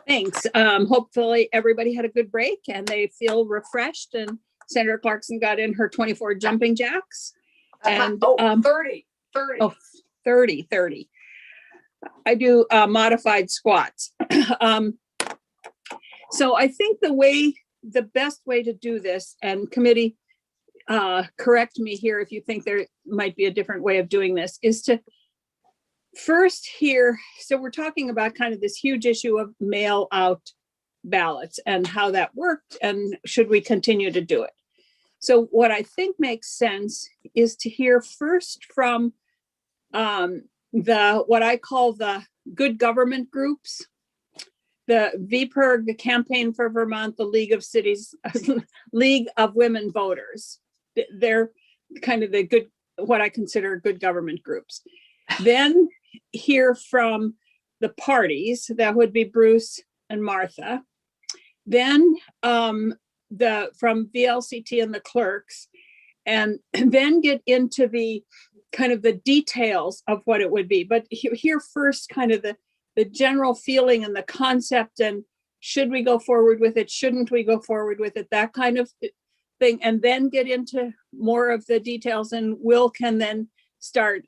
Thanks. Hopefully everybody had a good break and they feel refreshed, and Senator Clarkson got in her 24 jumping jacks. And 30. Oh, 30. I do modified squats. So I think the best way to do this, and committee, correct me here if you think there might be a different way of doing this, is to first hear, so we're talking about kind of this huge issue of mail out ballots and how that worked, and should we continue to do it? So what I think makes sense is to hear first from what I call the good government groups, the VPIRG, the Campaign for Vermont, the League of Cities, League of Women Voters. They're kind of the good, what I consider good government groups. Then hear from the parties, that would be Bruce and Martha. Then from VLCT and the clerks, and then get into the kind of the details of what it would be. But here first kind of the general feeling and the concept, and should we go forward with it? Shouldn't we go forward with it? That kind of thing. And then get into more of the details, and Will can then start,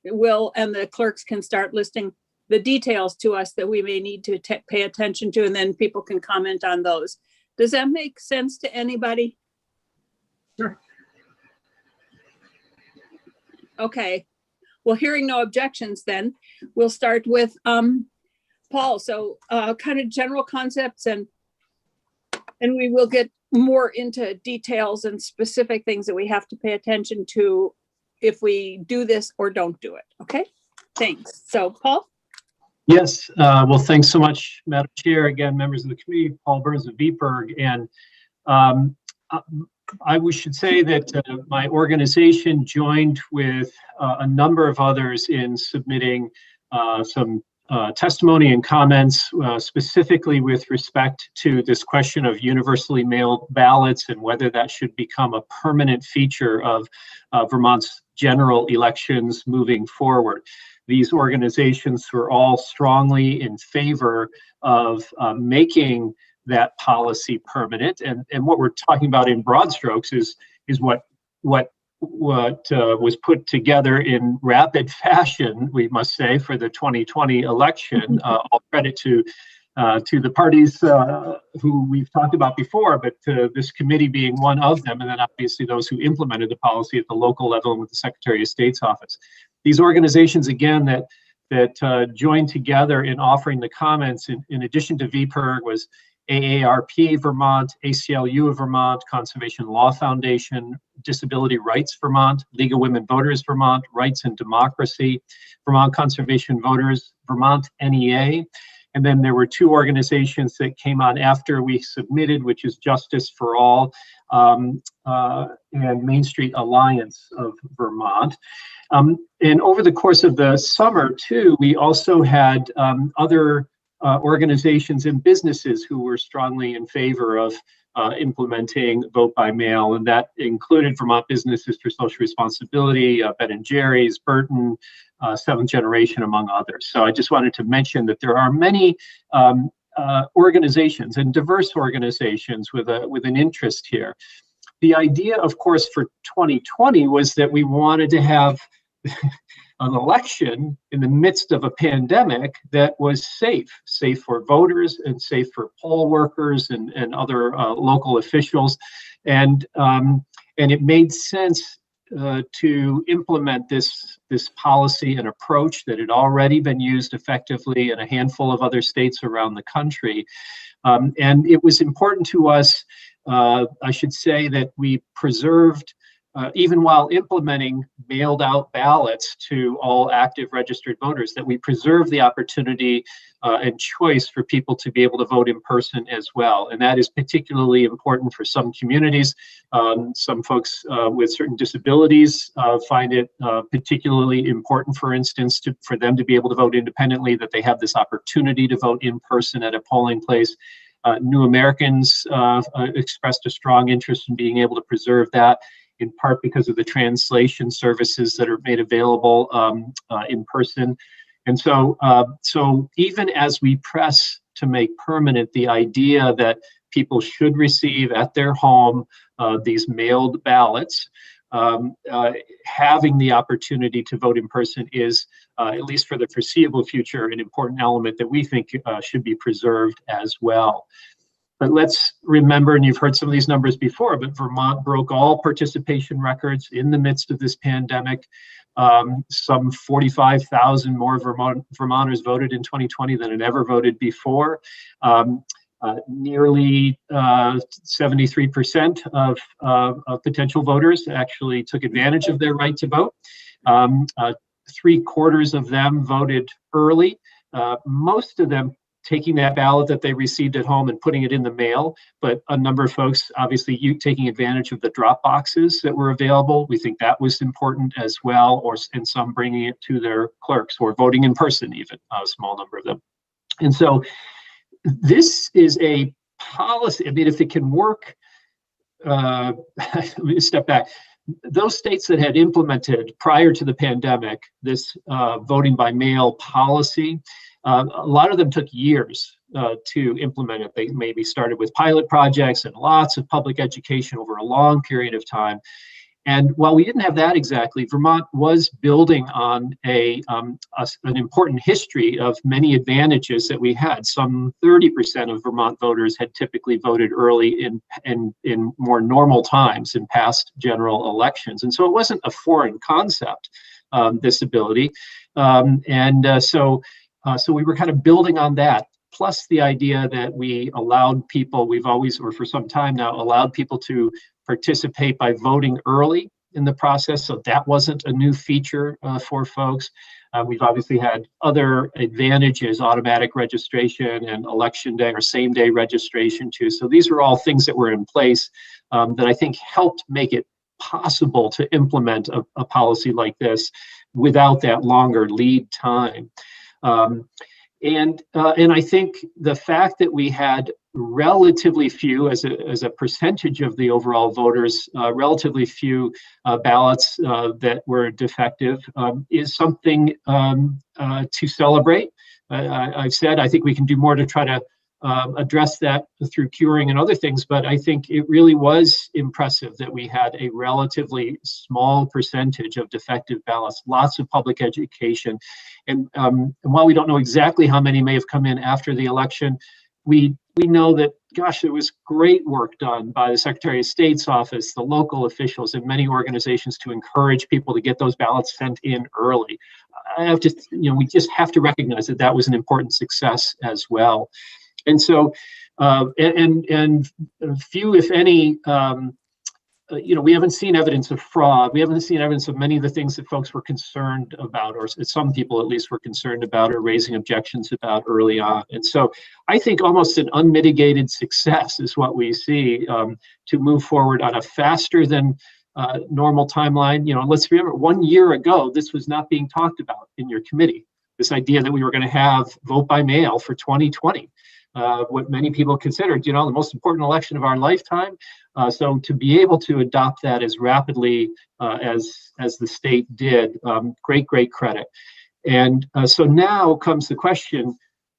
Will and the clerks can start listing the details to us that we may need to pay attention to, and then people can comment on those. Does that make sense to anybody? Sure. Okay. Well, hearing no objections, then we'll start with Paul. So kind of general concepts, and we will get more into details and specific things that we have to pay attention to if we do this or don't do it. Okay, thanks. So Paul? Yes, well, thanks so much, Madam Chair. Again, members of the committee, Paul Burns of VPIRG. And should say that my organization joined with a number of others in submitting some testimony and comments specifically with respect to this question of universally mailed ballots and whether that should become a permanent feature of Vermont's general elections moving forward. These organizations were all strongly in favor of making that policy permanent, and what we're talking about in broad strokes is what was put together in rapid fashion, we must say, for the 2020 election. All credit to the parties who we've talked about before, but this committee being one of them, and then obviously those who implemented the policy at the local level and with the Secretary of State's office. These organizations, again, that joined together in offering the comments, in addition to VPIRG, was AARP Vermont, ACLU of Vermont, Conservation Law Foundation, Disability Rights Vermont, League of Women Voters Vermont, Rights and Democracy, Vermont Conservation Voters, Vermont NEA. And then there were two organizations that came on after we submitted, which is Justice for All and Main Street Alliance of Vermont. And over the course of the summer, too, we also had other organizations and businesses who were strongly in favor of implementing vote by mail, and that included Vermont Businesses for Social Responsibility, Ben & Jerry's, Burton, Seventh Generation, among others. So I just wanted to mention that there are many organizations and diverse organizations with an interest here. The idea, of course, for 2020 was that we wanted to have an election in the midst of a pandemic that was safe for voters and safe for poll workers and other local officials. And it made sense to implement this policy and approach that had already been used effectively in a handful of other states around the country. And it was important to us, I should say, that we preserved, even while implementing mailed out ballots to all active registered voters, that we preserve the opportunity and choice for people to be able to vote in person as well. And that is particularly important for some communities. Some folks with certain disabilities find it particularly important, for instance, for them to be able to vote independently, that they have this opportunity to vote in person at a polling place. New Americans expressed a strong interest in being able to preserve that, in part because of the translation services that are made available in person. And so even as we press to make permanent the idea that people should receive at their home these mailed ballots. Having the opportunity to vote in person is, at least for the foreseeable future, an important element that we think should be preserved as well. But let's remember, and you've heard some of these numbers before, but Vermont broke all participation records in the midst of this pandemic. Some 45,000 more Vermonters voted in 2020 than had ever voted before. Nearly 73% of potential voters actually took advantage of their right to vote. 3/4 of them voted early. Most of them taking that ballot that they received at home and putting it in the mail, but a number of folks obviously taking advantage of the drop boxes that were available. We think that was important as well, and some bringing it to their clerks or voting in person, even a small number of them. And so this is a policy. I mean, if it can work, let me step back. Those states that had implemented prior to the pandemic this voting by mail policy, a lot of them took years to implement it. They maybe started with pilot projects and lots of public education over a long period of time. And while we didn't have that exactly, Vermont was building on an important history of many advantages that we had. Some 30% of Vermont voters had typically voted early in more normal times in past general elections. And so it wasn't a foreign concept, this ability. So we were kind of building on that, plus the idea that we allowed people, we've always, or for some time now, allowed people to participate by voting early in the process. So that wasn't a new feature for folks. We've obviously had other advantages, automatic registration and election day or same day registration too. So these are all things that were in place that I think helped make it possible to implement a policy like this without that longer lead time. And I think the fact that we had relatively few, as a percentage of the overall voters, relatively few ballots that were defective is something to celebrate. I've said I think we can do more to try to address that through curing and other things, but I think it really was impressive that we had a relatively small percentage of defective ballots, lots of public education. And while we don't know exactly how many may have come in after the election, we know that, gosh, there was great work done by the Secretary of State's office, the local officials, and many organizations to encourage people to get those ballots sent in early. We just have to recognize that that was an important success as well. And so, and few, if any, we haven't seen evidence of fraud. We haven't seen evidence of many of the things that folks were concerned about, or some people at least were concerned about or raising objections about early on. And so I think almost an unmitigated success is what we see to move forward on a faster than normal timeline. Let's remember, 1 year ago, this was not being talked about in your committee, this idea that we were going to have vote by mail for 2020. What many people considered, the most important election of our lifetime. So to be able to adopt that as rapidly as the state did, great credit. And so now comes the question,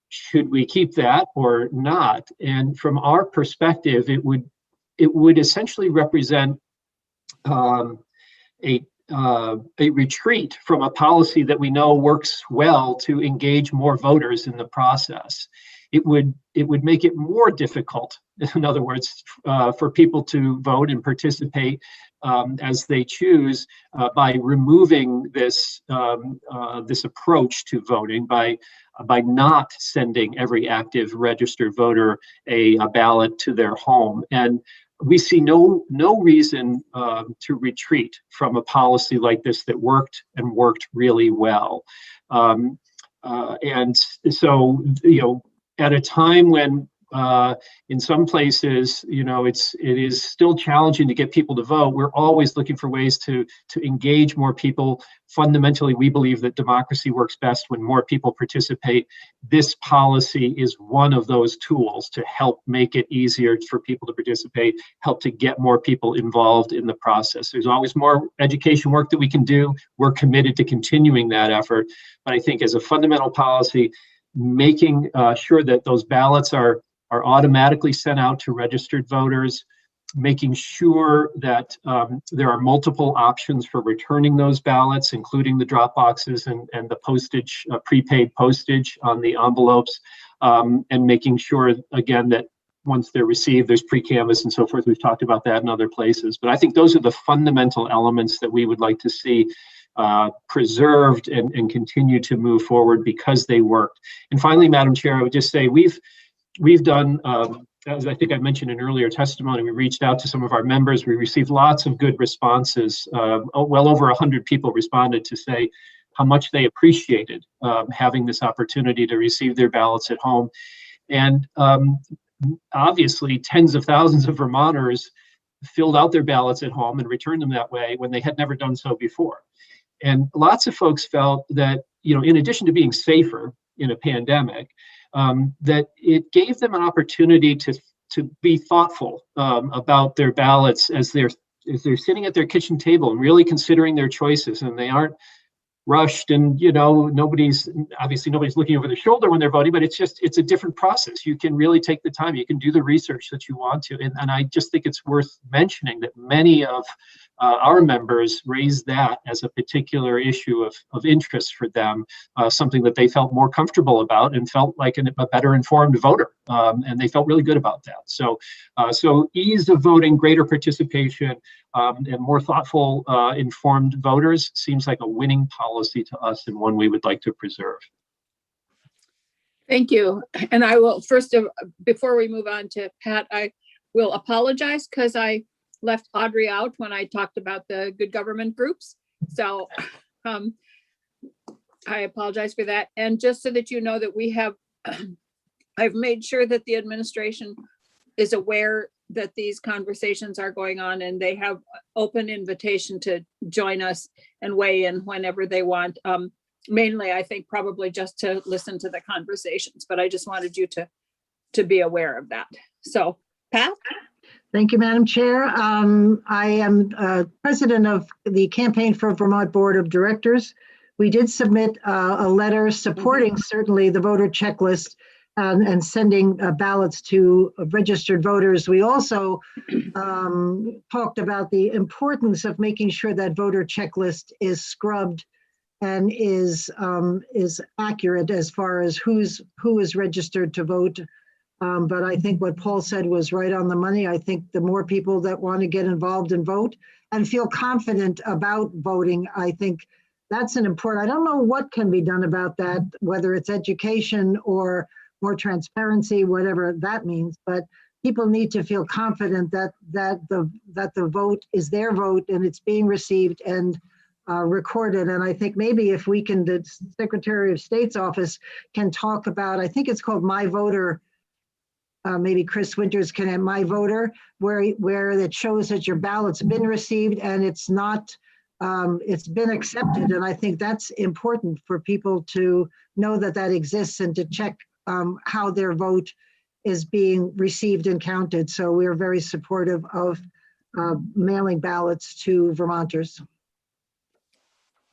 should we keep that or not? And from our perspective, it would essentially represent a retreat from a policy that we know works well to engage more voters in the process. It would make it more difficult, in other words, for people to vote and participate as they choose by removing this approach to voting, by not sending every active registered voter a ballot to their home. And we see no reason to retreat from a policy like this that worked really well. And so, at a time when in some places, it is still challenging to get people to vote, we're always looking for ways to engage more people. Fundamentally, we believe that democracy works best when more people participate. This policy is one of those tools to help make it easier for people to participate, help to get more people involved in the process. There's always more education work that we can do. We're committed to continuing that effort. But I think as a fundamental policy, making sure that those ballots are automatically sent out to registered voters, making sure that there are multiple options for returning those ballots, including the drop boxes and the postage, prepaid postage on the envelopes, and making sure, again, that once they're received, there's pre-canvass and so forth. We've talked about that in other places. But I think those are the fundamental elements that we would like to see preserved and continue to move forward because they worked. And finally, Madam Chair, I would just say we've done, as I think I mentioned in earlier testimony, we reached out to some of our members. We received lots of good responses. Well over 100 people responded to say how much they appreciated having this opportunity to receive their ballots at home. And obviously, tens of thousands of Vermonters filled out their ballots at home and returned them that way when they had never done so before. And lots of folks felt that, in addition to being safer in a pandemic, that it gave them an opportunity to be thoughtful about their ballots as they're sitting at their kitchen table and really considering their choices, and they aren't rushed, and nobody's looking over their shoulder when they're voting, but it's a different process. You can really take the time, you can do the research that you want to, and I just think it's worth mentioning that many of our members raised that as a particular issue of interest for them, something that they felt more comfortable about and felt like a better informed voter, and they felt really good about that. So ease of voting, greater participation, and more thoughtful, informed voters seems like a winning policy to us and one we would like to preserve. Thank you. And I will before we move on to Pat, I will apologize because I left Audrey out when I talked about the good government groups. So I apologize for that. And just so that you know that I've made sure that the administration is aware that these conversations are going on, and they have open invitation to join us and weigh in whenever they want. Mainly, I think probably just to listen to the conversations, but I just wanted you to be aware of that. So, Pat? Thank you, Madam Chair. I am president of the Campaign for Vermont Board of Directors. We did submit a letter supporting certainly the voter checklist and sending ballots to registered voters. We also talked about the importance of making sure that voter checklist is scrubbed and is accurate as far as who is registered to vote. But I think what Paul said was right on the money. I think the more people that want to get involved and vote and feel confident about voting, I think that's an important, I don't know what can be done about that, whether it's education or more transparency, whatever that means, but people need to feel confident that the vote is their vote and it's being received and recorded. And I think maybe if we can, the Secretary of State's office can talk about, I think it's called My Voter, maybe Chris Winters can have My Voter, where it shows that your ballot's been received and it's not, it's been accepted. And I think that's important for people to know that that exists and to check how their vote is being received and counted. So we're very supportive of mailing ballots to Vermonters.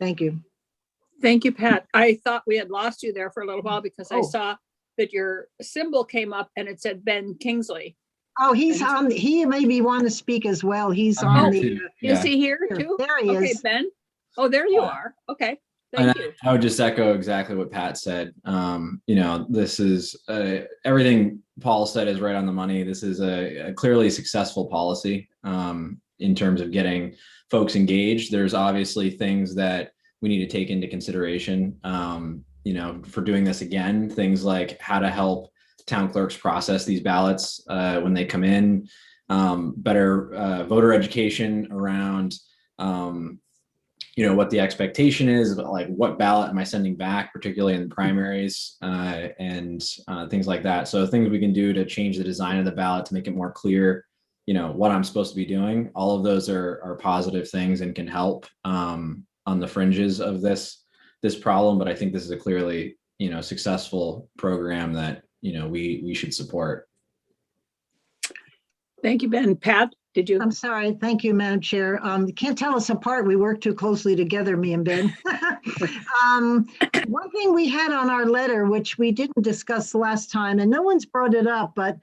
Thank you. Thank you, Pat. I thought we had lost you there for a little while because I saw that your symbol came up and it said Ben Kingsley. Oh, he's on, he maybe want to speak as well. He's on the. Is he here too? There he is. Okay, Ben. Oh, there you are. Okay. Thank you. I would just echo exactly what Pat said. This is everything Paul said is right on the money. This is a clearly successful policy in terms of getting folks engaged. There's obviously things that we need to take into consideration, for doing this again, things like how to help town clerks process these ballots when they come in, better voter education around what the expectation is, like what ballot am I sending back, particularly in the primaries and things like that. So things we can do to change the design of the ballot to make it more clear, what I'm supposed to be doing. All of those are positive things and can help on the fringes of this problem. But I think this is a clearly, successful program that, we should support. Thank you, Ben. Pat? Did you? I'm sorry. Thank you, Madam Chair. You can't tell us apart. We work too closely together, me and Ben. One thing we had on our letter, which we didn't discuss last time, and no one's brought it up, but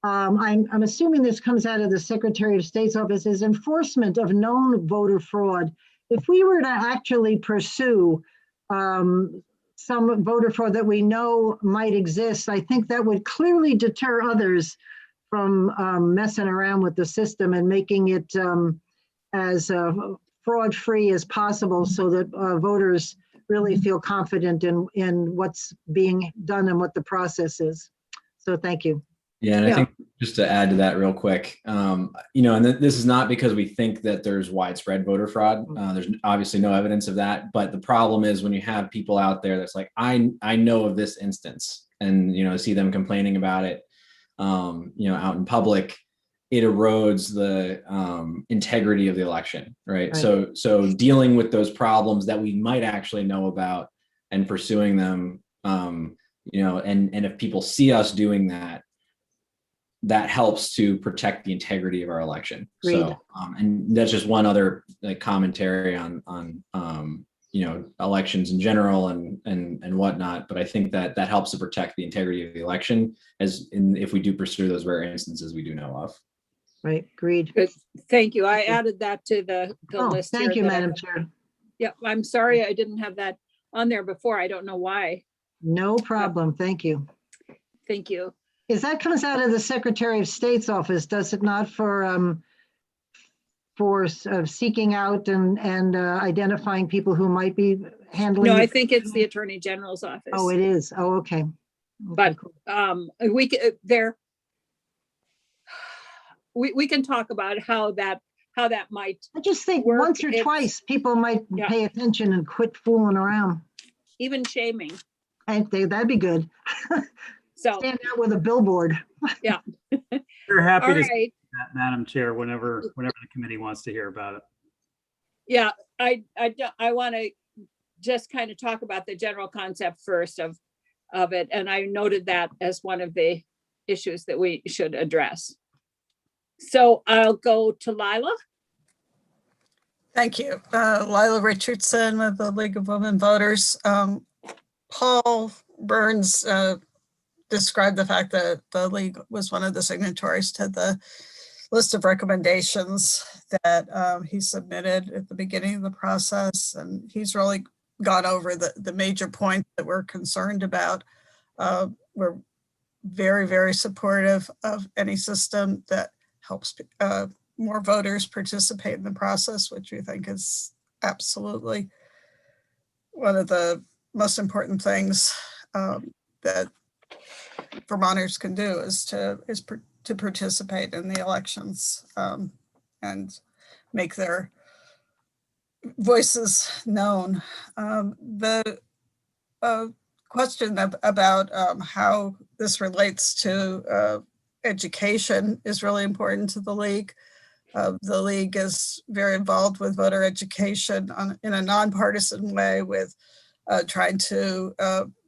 I'm assuming this comes out of the Secretary of State's office, is enforcement of known voter fraud. If we were to actually pursue some voter fraud that we know might exist, I think that would clearly deter others from messing around with the system and making it as fraud-free as possible so that voters really feel confident in what's being done and what the process is. So thank you. Yeah, and I Yeah. think just to add to that real quick, you know, and this is not because we think that there's widespread voter fraud. There's obviously no evidence of that. But the problem is when you have people out there that's like, I know of this instance, and you know, see them complaining about it, you know, out in public, it erodes the integrity of the election, right? Right. So dealing with those problems that we might actually know about and pursuing them, you know, and if people see us doing that, that helps to protect the integrity of our election. Agreed. So, and that's just one other like commentary on you know, elections in general and whatnot. But I think that helps to protect the integrity of the election, as in if we do pursue those rare instances we do know of. Right, agreed. Good. Thank you. I added that to the Oh, list here. thank you, that I- Madam Chair. Yeah, I'm sorry I didn't have that on there before. I don't know why. No problem. Thank you. Thank you. Is that comes out of the Secretary of State's office, does it not, for seeking out and identifying people who might be handling? No, I think it's the Attorney General's office. Oh, it is. Oh, okay. Okay, But cool. we there. We can talk about how that might I just think work. once or It's- twice people might Yeah. pay attention and quit fooling around. even shaming. I think that'd be good. So, Stand out with a billboard. We're happy all to see right. that, Madam Chair, whenever the committee wants to hear about it. Yeah, I want to just kind of talk about the general concept first of it. And I noted that as one of the issues that we should address. So I'll go to Lila. Thank you. Lila Richardson with the League of Women Voters. Paul Burns described the fact that the League was one of the signatories to the list of recommendations that he submitted at the beginning of the process. And he's really gone over the major points that we're concerned about. We're very, very supportive of any system that helps more voters participate in the process, which we think is absolutely one of the most important things that Vermonters can do is to participate in the elections and make their voices known. The question about how this relates to education is really important to the League. The League is very involved with voter education in a nonpartisan way with trying to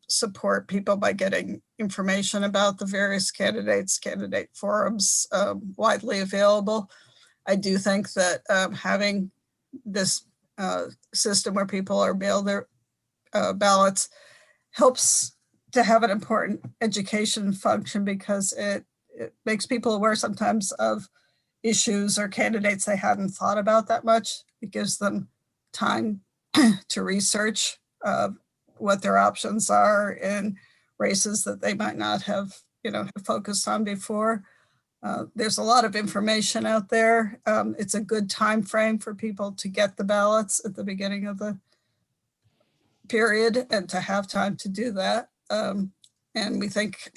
support people by getting information about the various candidates, candidate forums widely available. I do think that having this system where people are mailed their ballots helps to have an important education function because it makes people aware sometimes of issues or candidates they hadn't thought about that much. It gives them time to research what their options are in races that they might not have, focused on before. There's a lot of information out there. It's a good time frame for people to get the ballots at the beginning of the period and to have time to do that. And we think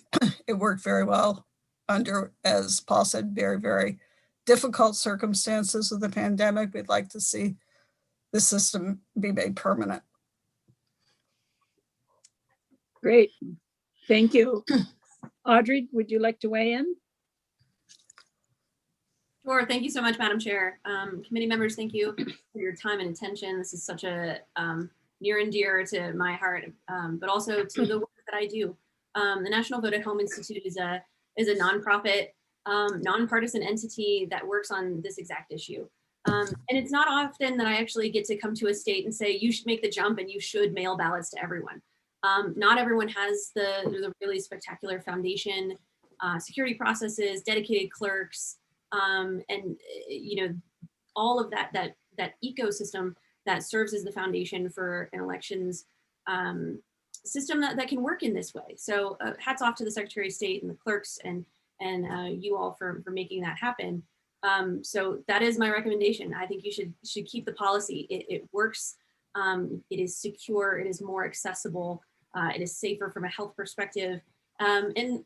it worked very well under, as Paul said, very, very difficult circumstances of the pandemic. We'd like to see the system be made permanent. Great. Thank you. Audrey, would you like to weigh in? Sure. Thank you so much, Madam Chair. Committee members, thank you for your time and attention. This is such a near and dear to my heart, but also to the work that I do. The National Vote at Home Institute is a nonprofit nonpartisan entity that works on this exact issue. And it's not often that I actually get to come to a state and say, you should make the jump and you should mail ballots to everyone. Not everyone has the really spectacular foundation, security processes, dedicated clerks, and all of that ecosystem that serves as the foundation for an elections system that can work in this way. So hats off to the Secretary of State and the clerks and you all for making that happen. So that is my recommendation. I think you should keep the policy. It works. It is secure. It is more accessible. It is safer from a health perspective. And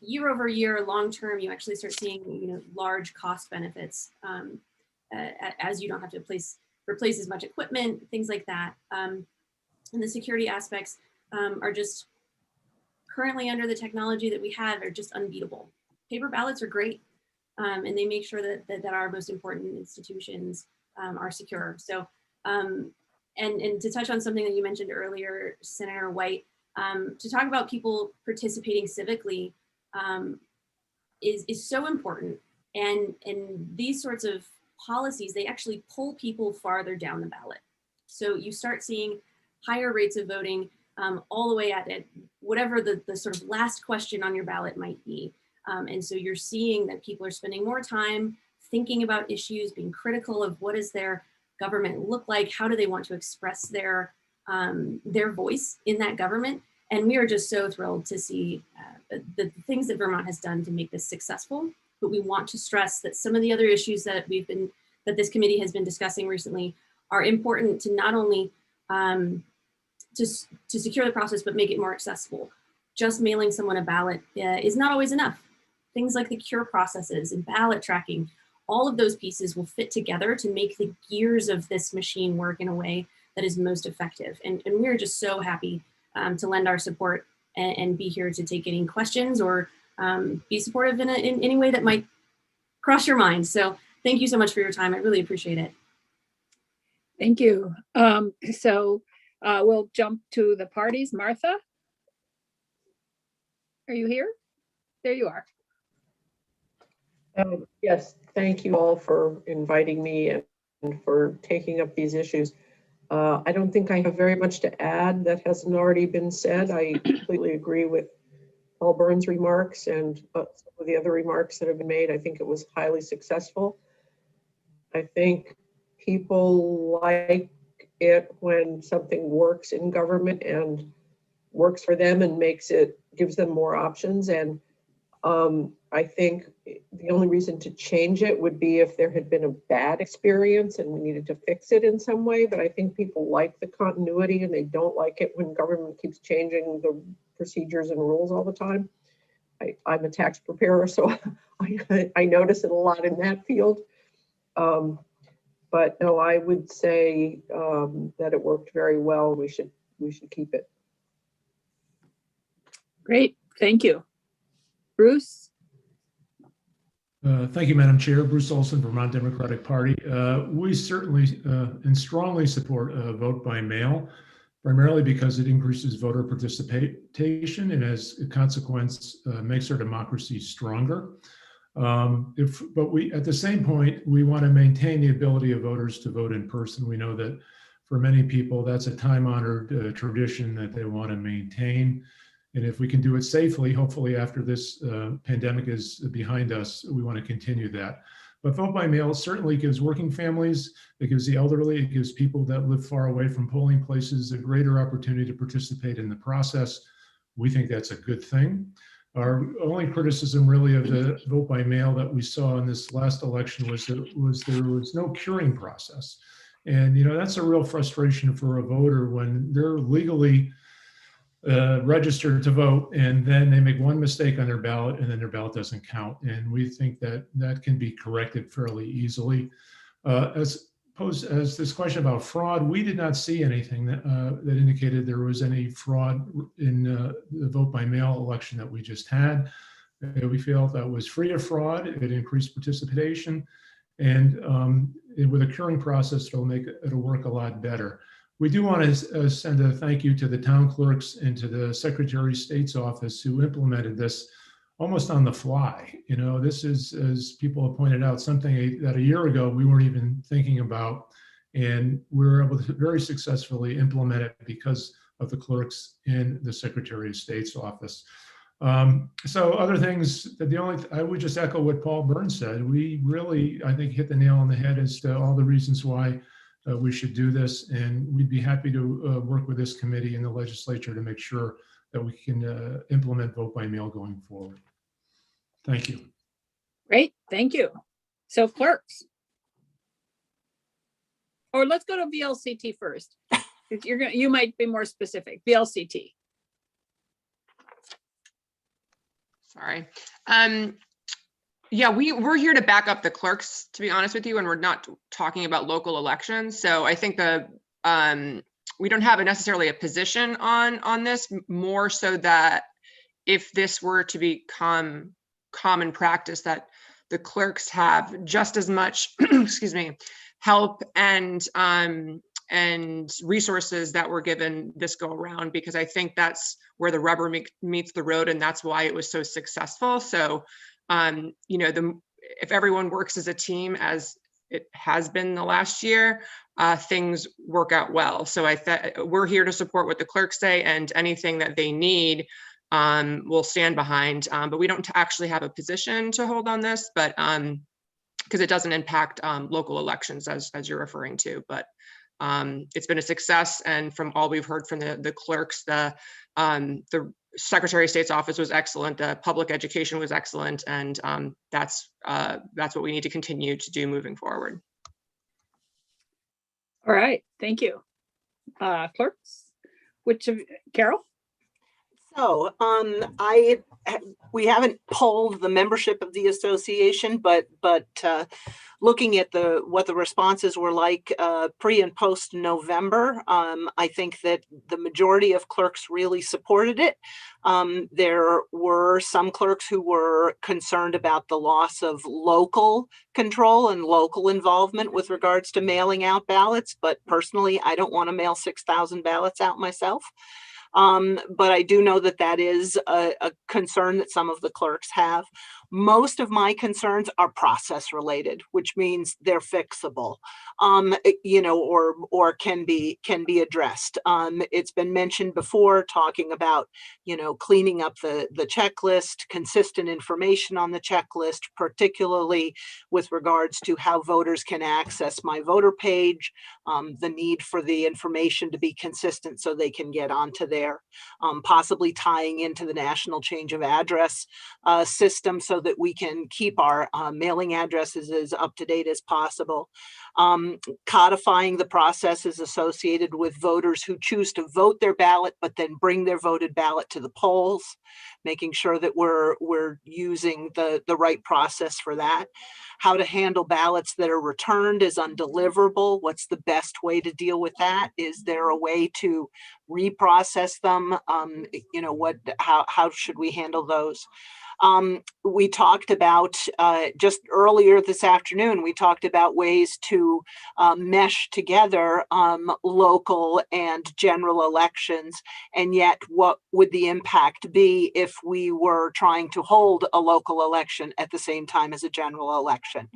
year over year, long term, you actually start seeing large cost benefits as you don't have to replace as much equipment, things like that. And the security aspects are just currently under the technology that we have are just unbeatable. Paper ballots are great. And they make sure that our most important institutions are secure. So, and to touch on something that you mentioned earlier, Senator White, to talk about people participating civically is so important. And these sorts of policies, they actually pull people farther down the ballot. So you start seeing higher rates of voting all the way at whatever the sort of last question on your ballot might be. And so you're seeing that people are spending more time thinking about issues, being critical of what does their government look like, how do they want to express their voice in that government. And we are just so thrilled to see the things that Vermont has done to make this successful. But we want to stress that some of the other issues that this committee has been discussing recently are important to not only to secure the process, but make it more accessible. Just mailing someone a ballot is not always enough. Things like the cure processes and ballot tracking, all of those pieces will fit together to make the gears of this machine work in a way that is most effective. And we're just so happy to lend our support and be here to take any questions or be supportive in any way that might cross your mind. So thank you so much for your time. I really appreciate it. Thank you. So we'll jump to the parties. Martha? Are you here? There you are. Yes, thank you all for inviting me and for taking up these issues. I don't think I have very much to add that hasn't already been said. I completely agree with Paul Burns' remarks and some of the other remarks that have been made. I think it was highly successful. I think people like it when something works in government and works for them and gives them more options. And I think the only reason to change it would be if there had been a bad experience and we needed to fix it in some way. But I think people like the continuity and they don't like it when government keeps changing the procedures and rules all the time. I'm a tax preparer, so I notice it a lot in that field. But no, I would say that it worked very well. We should keep it. Great, thank you. Bruce? Thank you, Madam Chair. Bruce Olson, Vermont Democratic Party. We certainly and strongly support vote by mail, primarily because it increases voter participation and as a consequence makes our democracy stronger. But at the same point, we want to maintain the ability of voters to vote in person. We know that for many people, that's a time-honored tradition that they want to maintain. And if we can do it safely, hopefully after this pandemic is behind us, we want to continue that. But vote by mail certainly gives working families, it gives the elderly, it gives people that live far away from polling places a greater opportunity to participate in the process. We think that's a good thing. Our only criticism really of the vote by mail that we saw in this last election was there was no curing process. And that's a real frustration for a voter when they're legally registered to vote and then they make one mistake on their ballot and then their ballot doesn't count. And we think that that can be corrected fairly easily. As this question about fraud, we did not see anything that indicated there was any fraud in the vote by mail election that we just had. We felt that was free of fraud. It increased participation, and with a curing process, it'll work a lot better. We do want to send a thank you to the town clerks and to the Secretary of State's office who implemented this almost on the fly. You know, this is, as people have pointed out, something that a year ago we weren't even thinking about, and we were able to very successfully implement it because of the clerks in the Secretary of State's office. So other things, I would just echo what Paul Burns said. We really, I think, hit the nail on the head as to all the reasons why we should do this. And we'd be happy to work with this committee and the legislature to make sure that we can implement vote by mail going forward. Thank you. Great, thank you. So clerks. Or let's go to VLCT first. If you might be more specific. VLCT. Sorry. Yeah, we're here to back up the clerks, to be honest with you, and we're not talking about local elections. So I think we don't have necessarily a position on this, more so that if this were to become common practice, that the clerks have just as much, excuse me, help and resources that were given this go around, because I think that's where the rubber meets the road, and that's why it was so successful. So, you know, if everyone works as a team, as it has been the last year, things work out well. So we're here to support what the clerks say, and anything that they need, we'll stand behind. But we don't actually have a position to hold on this, but because it doesn't impact local elections as you're referring to. But it's been a success, and from all we've heard from the clerks, the Secretary of State's office was excellent, the public education was excellent, and that's what we need to continue to do moving forward. All right, thank you. Clerks, Carol? So we haven't polled the membership of the association, but looking at what the responses were like pre and post November, I think that the majority of clerks really supported it. There were some clerks who were concerned about the loss of local control and local involvement with regards to mailing out ballots, but personally, I don't want to mail 6,000 ballots out myself. But I do know that is a concern that some of the clerks have. Most of my concerns are process related, which means they're fixable, you know, or can be addressed. It's been mentioned before, talking about, you know, cleaning up the checklist, consistent information on the checklist, particularly with regards to how voters can access my voter page, the need for the information to be consistent so they can get onto there, possibly tying into the national change of address system so that we can keep our mailing addresses as up to date as possible. Codifying the processes associated with voters who choose to vote their ballot, but then bring their voted ballot to the polls, making sure that we're using the right process for that. How to handle ballots that are returned as undeliverable. What's the best way to deal with that? Is there a way to reprocess them? You know, how should we handle those? We talked about just earlier this afternoon, we talked about ways to mesh together local and general elections, and yet what would the impact be if we were trying to hold a local election at the same time as a general election?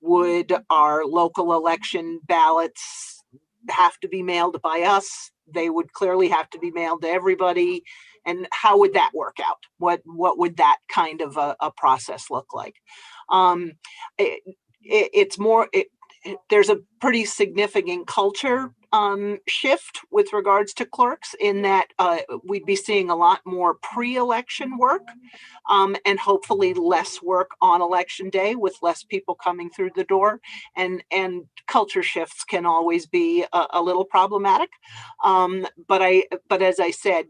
Would our local election ballots have to be mailed by us? They would clearly have to be mailed to everybody. And how would that work out? What would that kind of a process look like? There's a pretty significant culture shift with regards to clerks, in that we'd be seeing a lot more pre-election work and hopefully less work on election day, with less people coming through the door. And culture shifts can always be a little problematic. But as I said,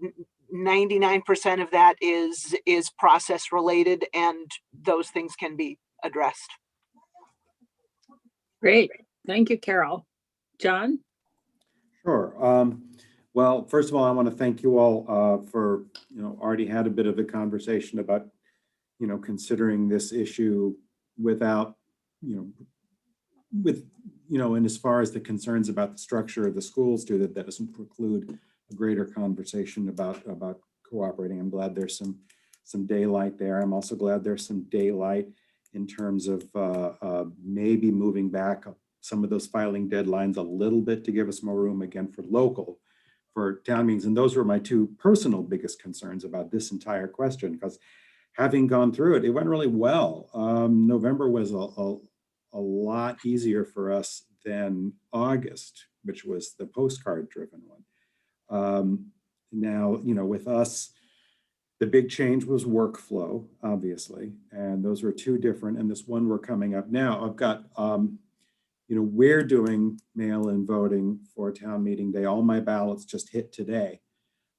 99% of that is process related, and those things can be addressed. Great, thank you, Carol. John? Sure. Well, first of all, I want to thank you all for, you know, already had a bit of a conversation about, you know, considering this issue without, you know, and as far as the concerns about the structure of the schools do, that doesn't preclude a greater conversation about cooperating. I'm glad there's some daylight there. I'm also glad there's some daylight in terms of maybe moving back some of those filing deadlines a little bit to give us more room again for town meetings. And those were my two personal biggest concerns about this entire question, because having gone through it, it went really well. November was a lot easier for us than August, which was the postcard driven one. Now, with us, the big change was workflow, obviously, and those were two different, and this one we're coming up now. I've got, we're doing mail-in voting for town meeting day. All my ballots just hit today.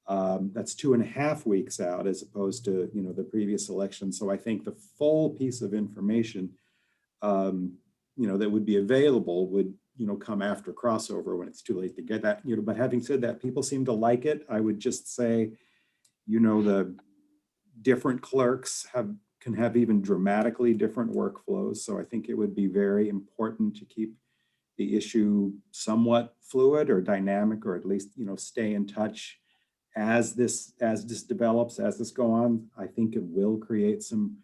That's 2.5 weeks out as opposed to, the previous election. So I think the full piece of information, that would be available would, come after crossover when it's too late to get that, but having said that, people seem to like it. I would just say, the different clerks can have even dramatically different workflows. So I think it would be very important to keep the issue somewhat fluid or dynamic, or at least, stay in touch as this develops, as this go on. I think it will create some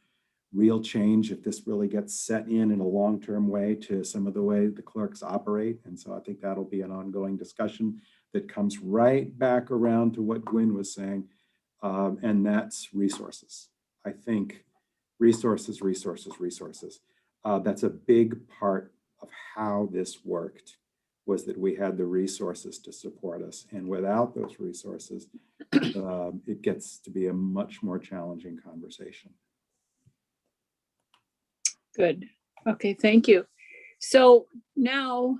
real change if this really gets set in a long-term way to some of the way the clerks operate. And so I think that'll be an ongoing discussion that comes right back around to what Gwyn was saying. And that's resources. I think resources. That's a big part of how this worked, was that we had the resources to support us. And without those resources, it gets to be a much more challenging conversation. Good. Okay, thank you. So now,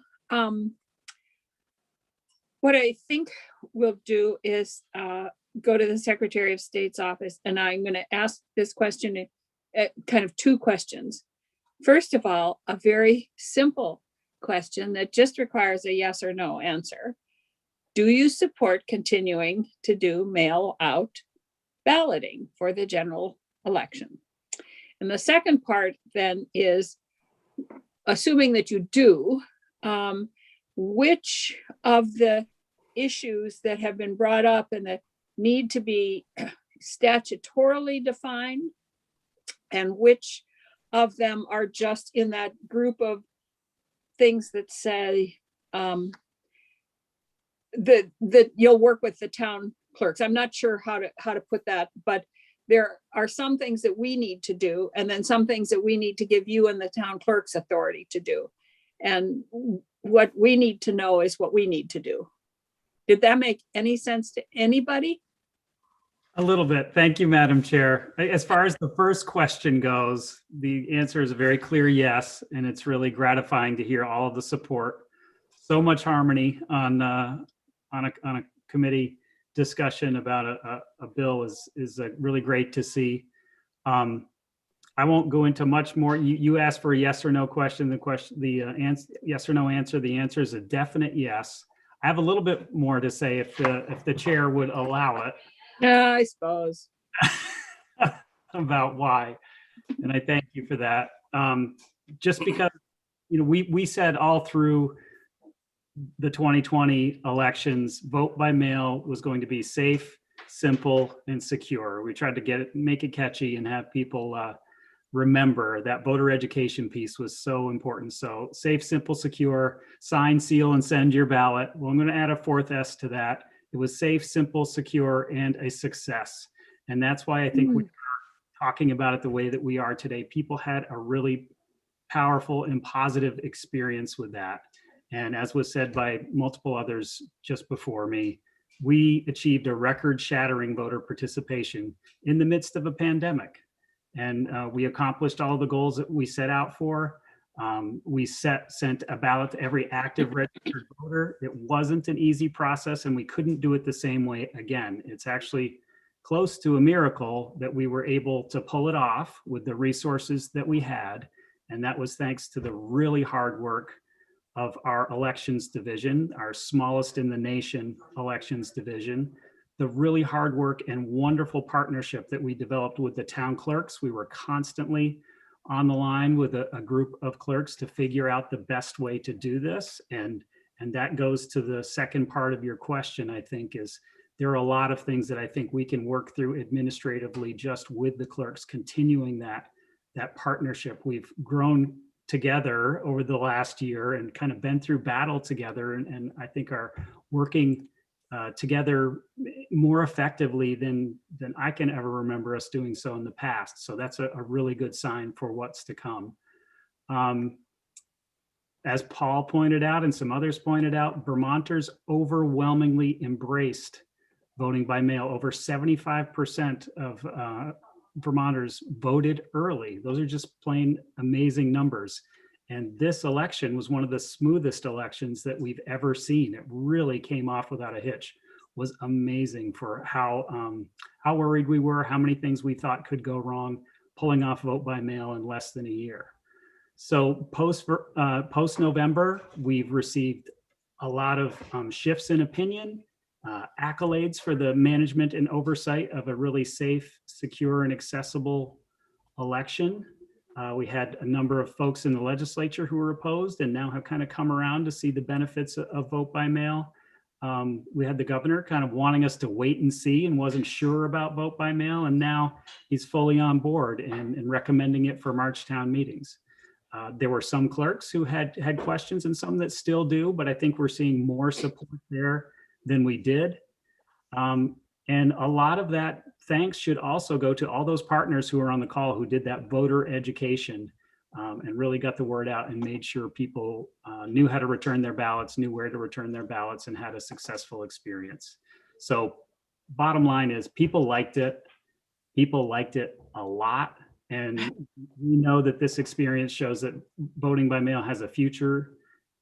what I think we'll do is go to the Secretary of State's office, and I'm going to ask this question, kind of two questions. First of all, a very simple question that just requires a yes or no answer. Do you support continuing to do mail out balloting for the general election? And the second part then is, assuming that you do, which of the issues that have been brought up and that need to be statutorily defined, and which of them are just in that group of things that say that you'll work with the town clerks? I'm not sure how to put that, but there are some things that we need to do, and then some things that we need to give you and the town clerk's authority to do. And what we need to know is what we need to do. Did that make any sense to anybody? A little bit. Thank you, Madam Chair. As far as the first question goes, the answer is a very clear yes, and it's really gratifying to hear all of the support. So much harmony on a committee discussion about a bill is really great to see. I won't go into much more. You asked for a yes or no question. Yes or no answer. The answer is a definite yes. I have a little bit more to say if the chair would allow it. Yeah, I suppose. About why, and I thank you for that. Just because, we said all through the 2020 elections, vote by mail was going to be safe, simple, and secure. We tried to make it catchy and have people remember that voter education piece was so important. So safe, simple, secure, sign, seal, and send your ballot. Well, I'm going to add a fourth S to that. It was safe, simple, secure, and a success. And that's why I think we're talking about it the way that we are today. People had a really powerful and positive experience with that. And as was said by multiple others just before me, we achieved a record-shattering voter participation in the midst of a pandemic. And we accomplished all the goals that we set out for. We sent a ballot to every active registered voter. It wasn't an easy process, and we couldn't do it the same way again. It's actually close to a miracle that we were able to pull it off with the resources that we had. And that was thanks to the really hard work of our elections division, our smallest in the nation elections division, the really hard work and wonderful partnership that we developed with the town clerks. We were constantly on the line with a group of clerks to figure out the best way to do this. And that goes to the second part of your question, I think, is there are a lot of things that I think we can work through administratively just with the clerks, continuing that partnership. We've grown together over the last year and kind of been through battle together, and I think are working together more effectively than I can ever remember us doing so in the past. So that's a really good sign for what's to come. As Paul pointed out and some others pointed out, Vermonters overwhelmingly embraced voting by mail. Over 75% of Vermonters voted early. Those are just plain amazing numbers. And this election was one of the smoothest elections that we've ever seen. It really came off without a hitch. It was amazing for how worried we were, how many things we thought could go wrong, pulling off vote by mail in less than a year. So post November, we've received a lot of shifts in opinion, accolades for the management and oversight of a really safe, secure, and accessible election. We had a number of folks in the legislature who were opposed and now have kind of come around to see the benefits of vote by mail. We had the governor kind of wanting us to wait and see and wasn't sure about vote by mail, and now he's fully on board and recommending it for March town meetings. There were some clerks who had questions and some that still do, but I think we're seeing more support there than we did. And a lot of that thanks should also go to all those partners who are on the call who did that voter education and really got the word out and made sure people knew how to return their ballots, knew where to return their ballots, and had a successful experience. So bottom line is people liked it. People liked it a lot. And we know that this experience shows that voting by mail has a future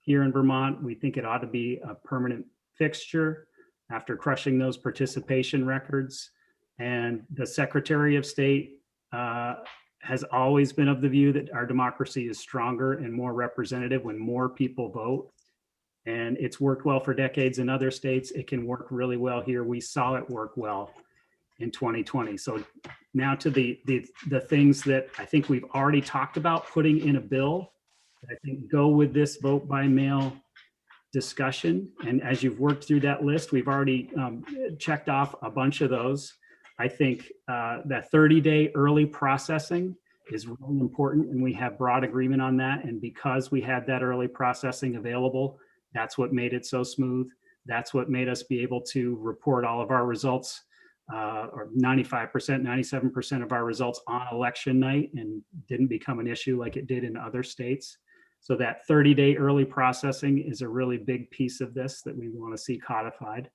here in Vermont. We think it ought to be a permanent fixture after crushing those participation records. And the Secretary of State has always been of the view that our democracy is stronger and more representative when more people vote. And it's worked well for decades in other states. It can work really well here. We saw it work well in 2020. So now to the things that I think we've already talked about putting in a bill that I think go with this vote by mail discussion. And as you've worked through that list, we've already checked off a bunch of those. I think that 30-day early processing is really important, and we have broad agreement on that. And because we had that early processing available, that's what made it so smooth. That's what made us be able to report all of our results, or 95%, 97% of our results on election night, and didn't become an issue like it did in other states. So that 30-day early processing is a really big piece of this that we want to see codified.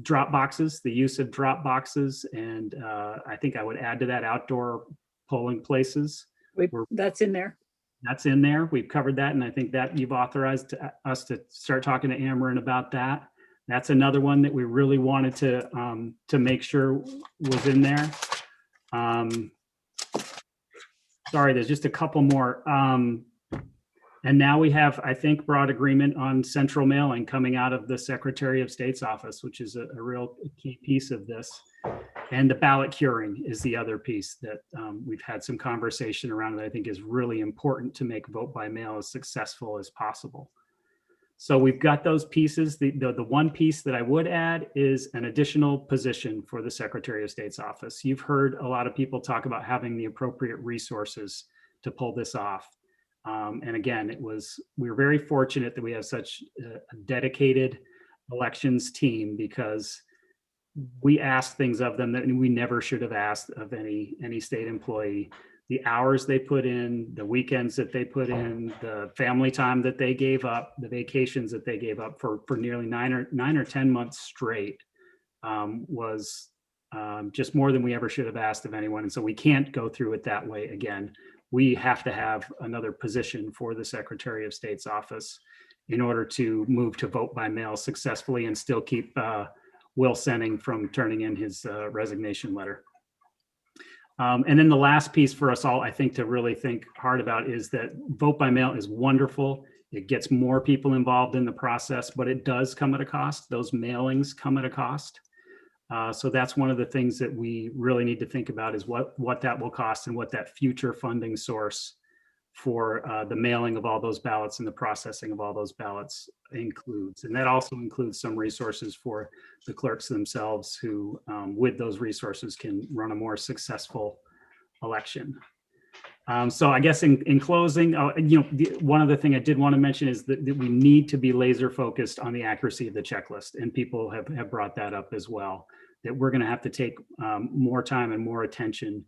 Drop boxes, the use of drop boxes, and I think I would add to that outdoor polling places. That's in there. That's in there. We've covered that, and I think that you've authorized us to start talking to Ameren about that. That's another one that we really wanted to make sure was in there. Sorry, there's just a couple more. And now we have, I think, broad agreement on central mailing coming out of the Secretary of State's office, which is a real key piece of this. And the ballot curing is the other piece that we've had some conversation around that I think is really important to make vote by mail as successful as possible. So we've got those pieces. The one piece that I would add is an additional position for the Secretary of State's office. You've heard a lot of people talk about having the appropriate resources to pull this off. And again, we were very fortunate that we have such a dedicated elections team, because we asked things of them that we never should have asked of any state employee. The hours they put in, the weekends that they put in, the family time that they gave up, the vacations that they gave up for nearly 9 or 10 months straight was just more than we ever should have asked of anyone. And so we can't go through it that way again. We have to have another position for the Secretary of State's office in order to move to vote by mail successfully and still keep Will Senning from turning in his resignation letter. And then the last piece for us all, I think, to really think hard about is that vote by mail is wonderful. It gets more people involved in the process, but it does come at a cost. Those mailings come at a cost. So that's one of the things that we really need to think about is what that will cost and what that future funding source for the mailing of all those ballots and the processing of all those ballots includes. And that also includes some resources for the clerks themselves who, with those resources, can run a more successful election. So I guess in closing, one other thing I did want to mention is that we need to be laser focused on the accuracy of the checklist. And people have brought that up as well, that we're going to have to take more time and more attention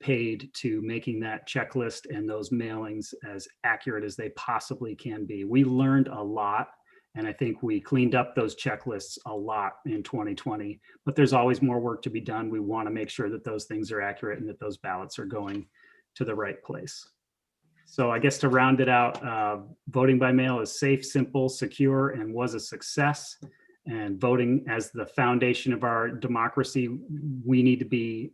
paid to making that checklist and those mailings as accurate as they possibly can be. We learned a lot, and I think we cleaned up those checklists a lot in 2020, but there's always more work to be done. We want to make sure that those things are accurate and that those ballots are going to the right place. So I guess to round it out, voting by mail is safe, simple, secure, and was a success. And voting as the foundation of our democracy, we need to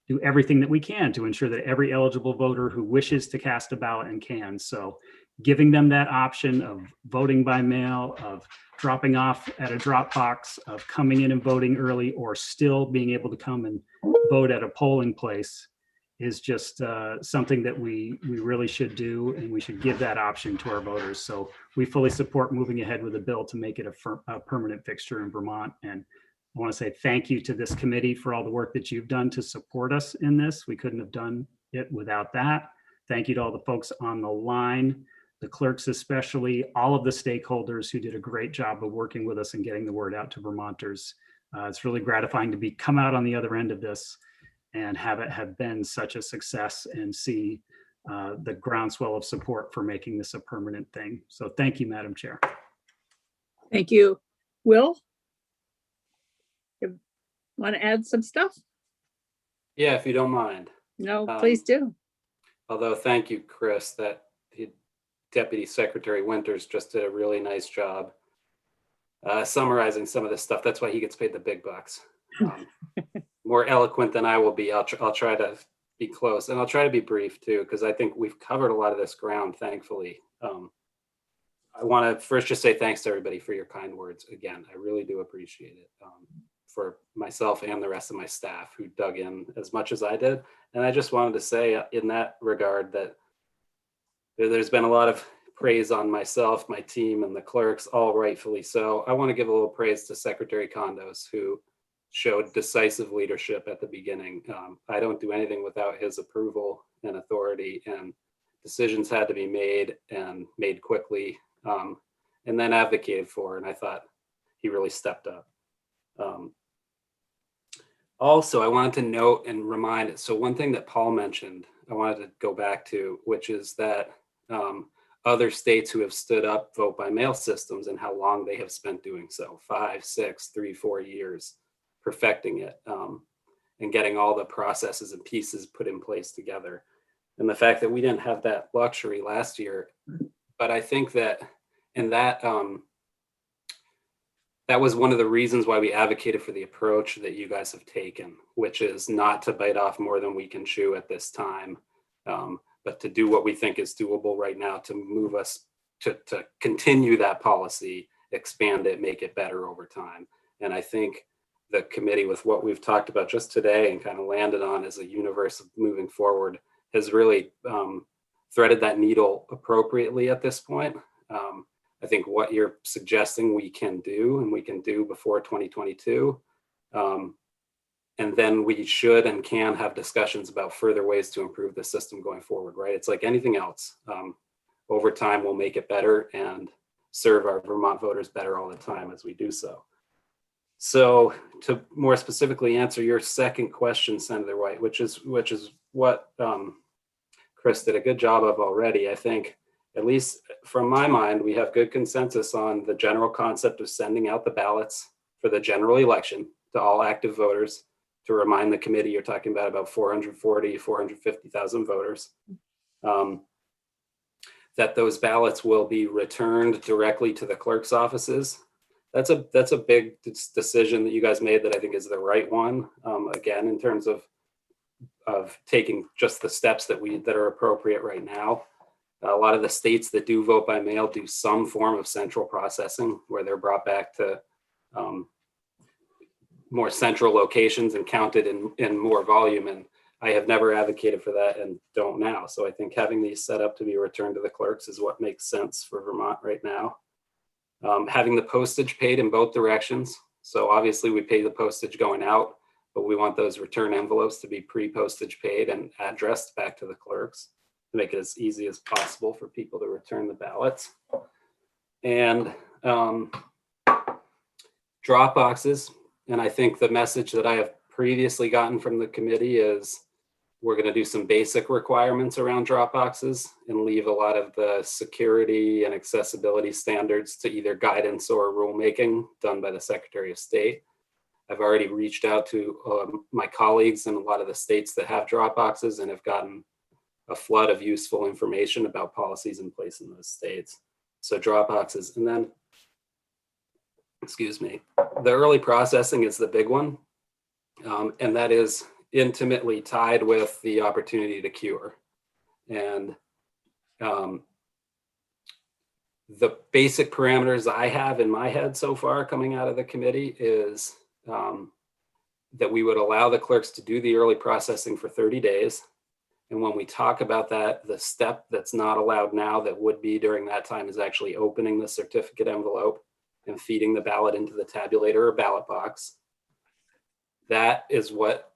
do everything that we can to ensure that every eligible voter who wishes to cast a ballot and can. So giving them that option of voting by mail, of dropping off at a drop box, of coming in and voting early, or still being able to come and vote at a polling place is just something that we really should do, and we should give that option to our voters. So we fully support moving ahead with a bill to make it a permanent fixture in Vermont. And I want to say thank you to this committee for all the work that you've done to support us in this. We couldn't have done it without that. Thank you to all the folks on the line, the clerks especially, all of the stakeholders who did a great job of working with us and getting the word out to Vermonters. It's really gratifying to come out on the other end of this and have it have been such a success and see the groundswell of support for making this a permanent thing. So thank you, Madam Chair. Thank you. Will? Want to add some stuff? Yeah, if you don't mind. No, please do. Although, thank you, Chris, that Deputy Secretary Winters just did a really nice job summarizing some of this stuff. That's why he gets paid the big bucks. More eloquent than I will be. I'll try to be close, and I'll try to be brief too, because I think we've covered a lot of this ground, thankfully. I want to first just say thanks to everybody for your kind words. Again, I really do appreciate it. For myself and the rest of my staff who dug in as much as I did. And I just wanted to say in that regard that there's been a lot of praise on myself, my team, and the clerks, all rightfully so. I want to give a little praise to Secretary Condos, who showed decisive leadership at the beginning. I don't do anything without his approval and authority, and decisions had to be made and made quickly, and then advocated for. And I thought he really stepped up. Also, I wanted to note and remind it. So one thing that Paul mentioned, I wanted to go back to, which is that other states who have stood up vote by mail systems and how long they have spent doing so, 5, 6, 3, 4 years perfecting it and getting all the processes and pieces put in place together. And the fact that we didn't have that luxury last year, but I think that that was one of the reasons why we advocated for the approach that you guys have taken, which is not to bite off more than we can chew at this time, but to do what we think is doable right now to move us to continue that policy, expand it, make it better over time. And I think the committee, with what we've talked about just today and kind of landed on as a universe of moving forward, has really threaded that needle appropriately at this point. I think what you're suggesting we can do, and we can do before 2022. And then we should and can have discussions about further ways to improve the system going forward, right? It's like anything else. Over time, we'll make it better and serve our Vermont voters better all the time as we do so. So to more specifically answer your second question, Senator White, which is what Chris did a good job of already, I think. At least from my mind, we have good consensus on the general concept of sending out the ballots for the general election to all active voters. To remind the committee, you're talking about 450,000 voters. That those ballots will be returned directly to the clerk's offices. That's a big decision that you guys made that I think is the right one. Again, in terms of taking just the steps that are appropriate right now. A lot of the states that do vote by mail do some form of central processing where they're brought back to more central locations and counted in more volume. And I have never advocated for that and don't now. So I think having these set up to be returned to the clerks is what makes sense for Vermont right now. Having the postage paid in both directions. So obviously we pay the postage going out, but we want those return envelopes to be pre-postage paid and addressed back to the clerks to make it as easy as possible for people to return the ballots. And drop boxes. And I think the message that I have previously gotten from the committee is we're going to do some basic requirements around drop boxes and leave a lot of the security and accessibility standards to either guidance or rulemaking done by the Secretary of State. I've already reached out to my colleagues in a lot of the states that have drop boxes and have gotten a flood of useful information about policies in place in those states. So drop boxes. And then, excuse me, the early processing is the big one. And that is intimately tied with the opportunity to cure. And the basic parameters I have in my head so far coming out of the committee is that we would allow the clerks to do the early processing for 30 days. And when we talk about that, the step that's not allowed now that would be during that time is actually opening the certificate envelope and feeding the ballot into the tabulator or ballot box. That is what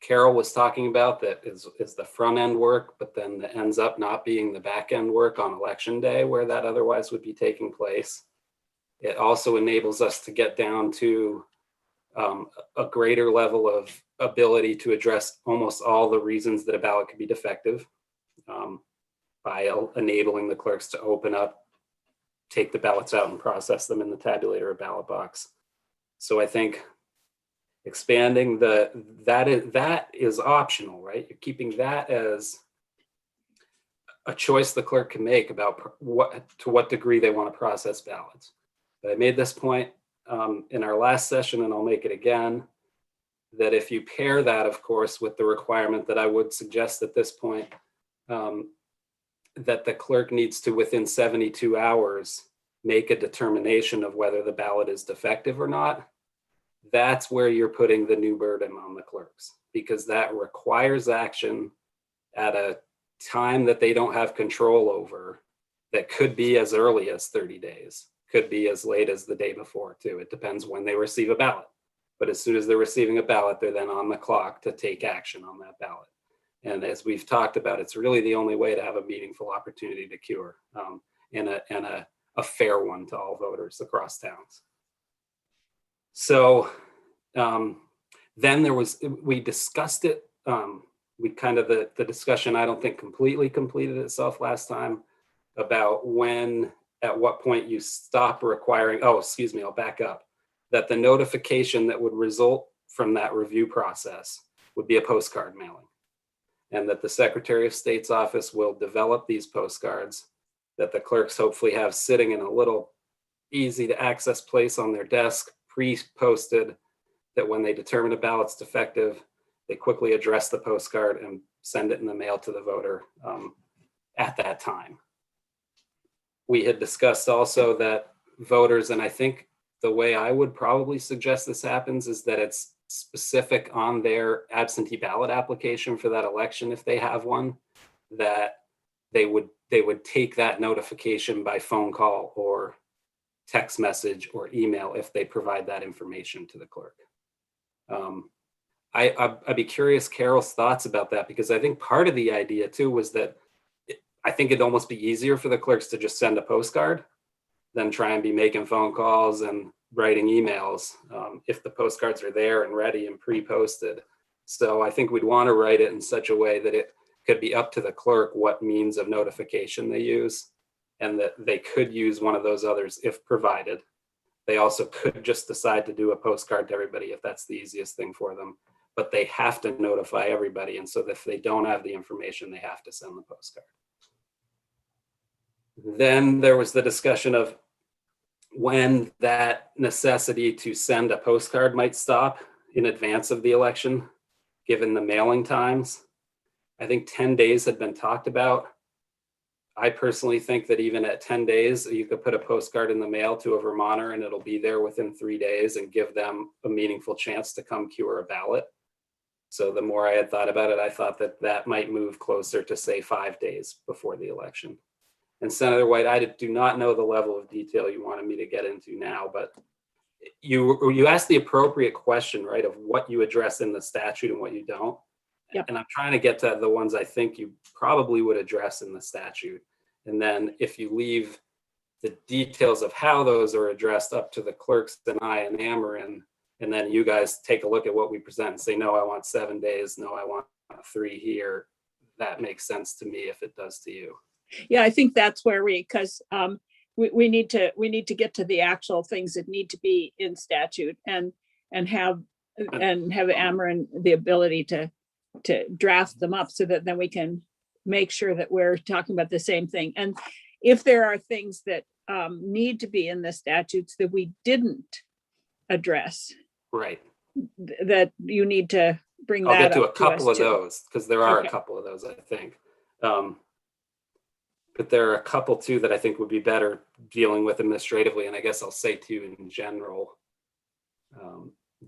Carol was talking about, that is the front end work, but then that ends up not being the back end work on election day where that otherwise would be taking place. It also enables us to get down to a greater level of ability to address almost all the reasons that a ballot could be defective by enabling the clerks to open up, take the ballots out and process them in the tabulator or ballot box. So I think expanding that is optional, right? You're keeping that as a choice the clerk can make about to what degree they want to process ballots. But I made this point in our last session, and I'll make it again, that if you pair that, of course, with the requirement that I would suggest at this point, that the clerk needs to, within 72 hours, make a determination of whether the ballot is defective or not, that's where you're putting the new burden on the clerks, because that requires action at a time that they don't have control over, that could be as early as 30 days, could be as late as the day before too. It depends when they receive a ballot. But as soon as they're receiving a ballot, they're then on the clock to take action on that ballot. And as we've talked about, it's really the only way to have a meaningful opportunity to cure and a fair one to all voters across towns. So then we discussed it. We kind of, the discussion, I don't think completely completed itself last time about at what point you stop requiring, I'll back up, that the notification that would result from that review process would be a postcard mailing. And that the Secretary of State's office will develop these postcards that the clerks hopefully have sitting in a little easy to access place on their desk, pre-posted, that when they determine a ballot's defective, they quickly address the postcard and send it in the mail to the voter at that time. We had discussed also that voters, and I think the way I would probably suggest this happens is that it's specific on their absentee ballot application for that election, if they have one, that they would take that notification by phone call or text message or email if they provide that information to the clerk. I'd be curious Carol's thoughts about that, because I think part of the idea too was that I think it'd almost be easier for the clerks to just send a postcard than try and be making phone calls and writing emails if the postcards are there and ready and pre-posted. So I think we'd want to write it in such a way that it could be up to the clerk what means of notification they use, and that they could use one of those others if provided. They also could just decide to do a postcard to everybody if that's the easiest thing for them, but they have to notify everybody. And so if they don't have the information, they have to send the postcard. Then there was the discussion of when that necessity to send a postcard might stop in advance of the election, given the mailing times. I think 10 days had been talked about. I personally think that even at 10 days, you could put a postcard in the mail to a Vermonter and it'll be there within 3 days and give them a meaningful chance to come cure a ballot. So the more I had thought about it, I thought that that might move closer to, say, 5 days before the election. And Senator White, I do not know the level of detail you wanted me to get into now, but you asked the appropriate question, right, of what you address in the statute and what you don't. Yep. And I'm trying to get to the ones I think you probably would address in the statute. And then if you leave the details of how those are addressed up to the clerks and I and Amarin, and then you guys take a look at what we present and say, no, I want 7 days. No, I want 3 here. That makes sense to me if it does to you. Yeah, I think that's where because we need to get to the actual things that need to be in statute and have Amarin the ability to draft them up so that then we can make sure that we're talking about the same thing. And if there are things that need to be in the statutes that we didn't address, right, that you need to bring I'll that get to up a couple us of too. those because there are Okay. a couple of those, I think. But there are a couple too that I think would be better dealing with administratively. And I guess I'll say to you in general,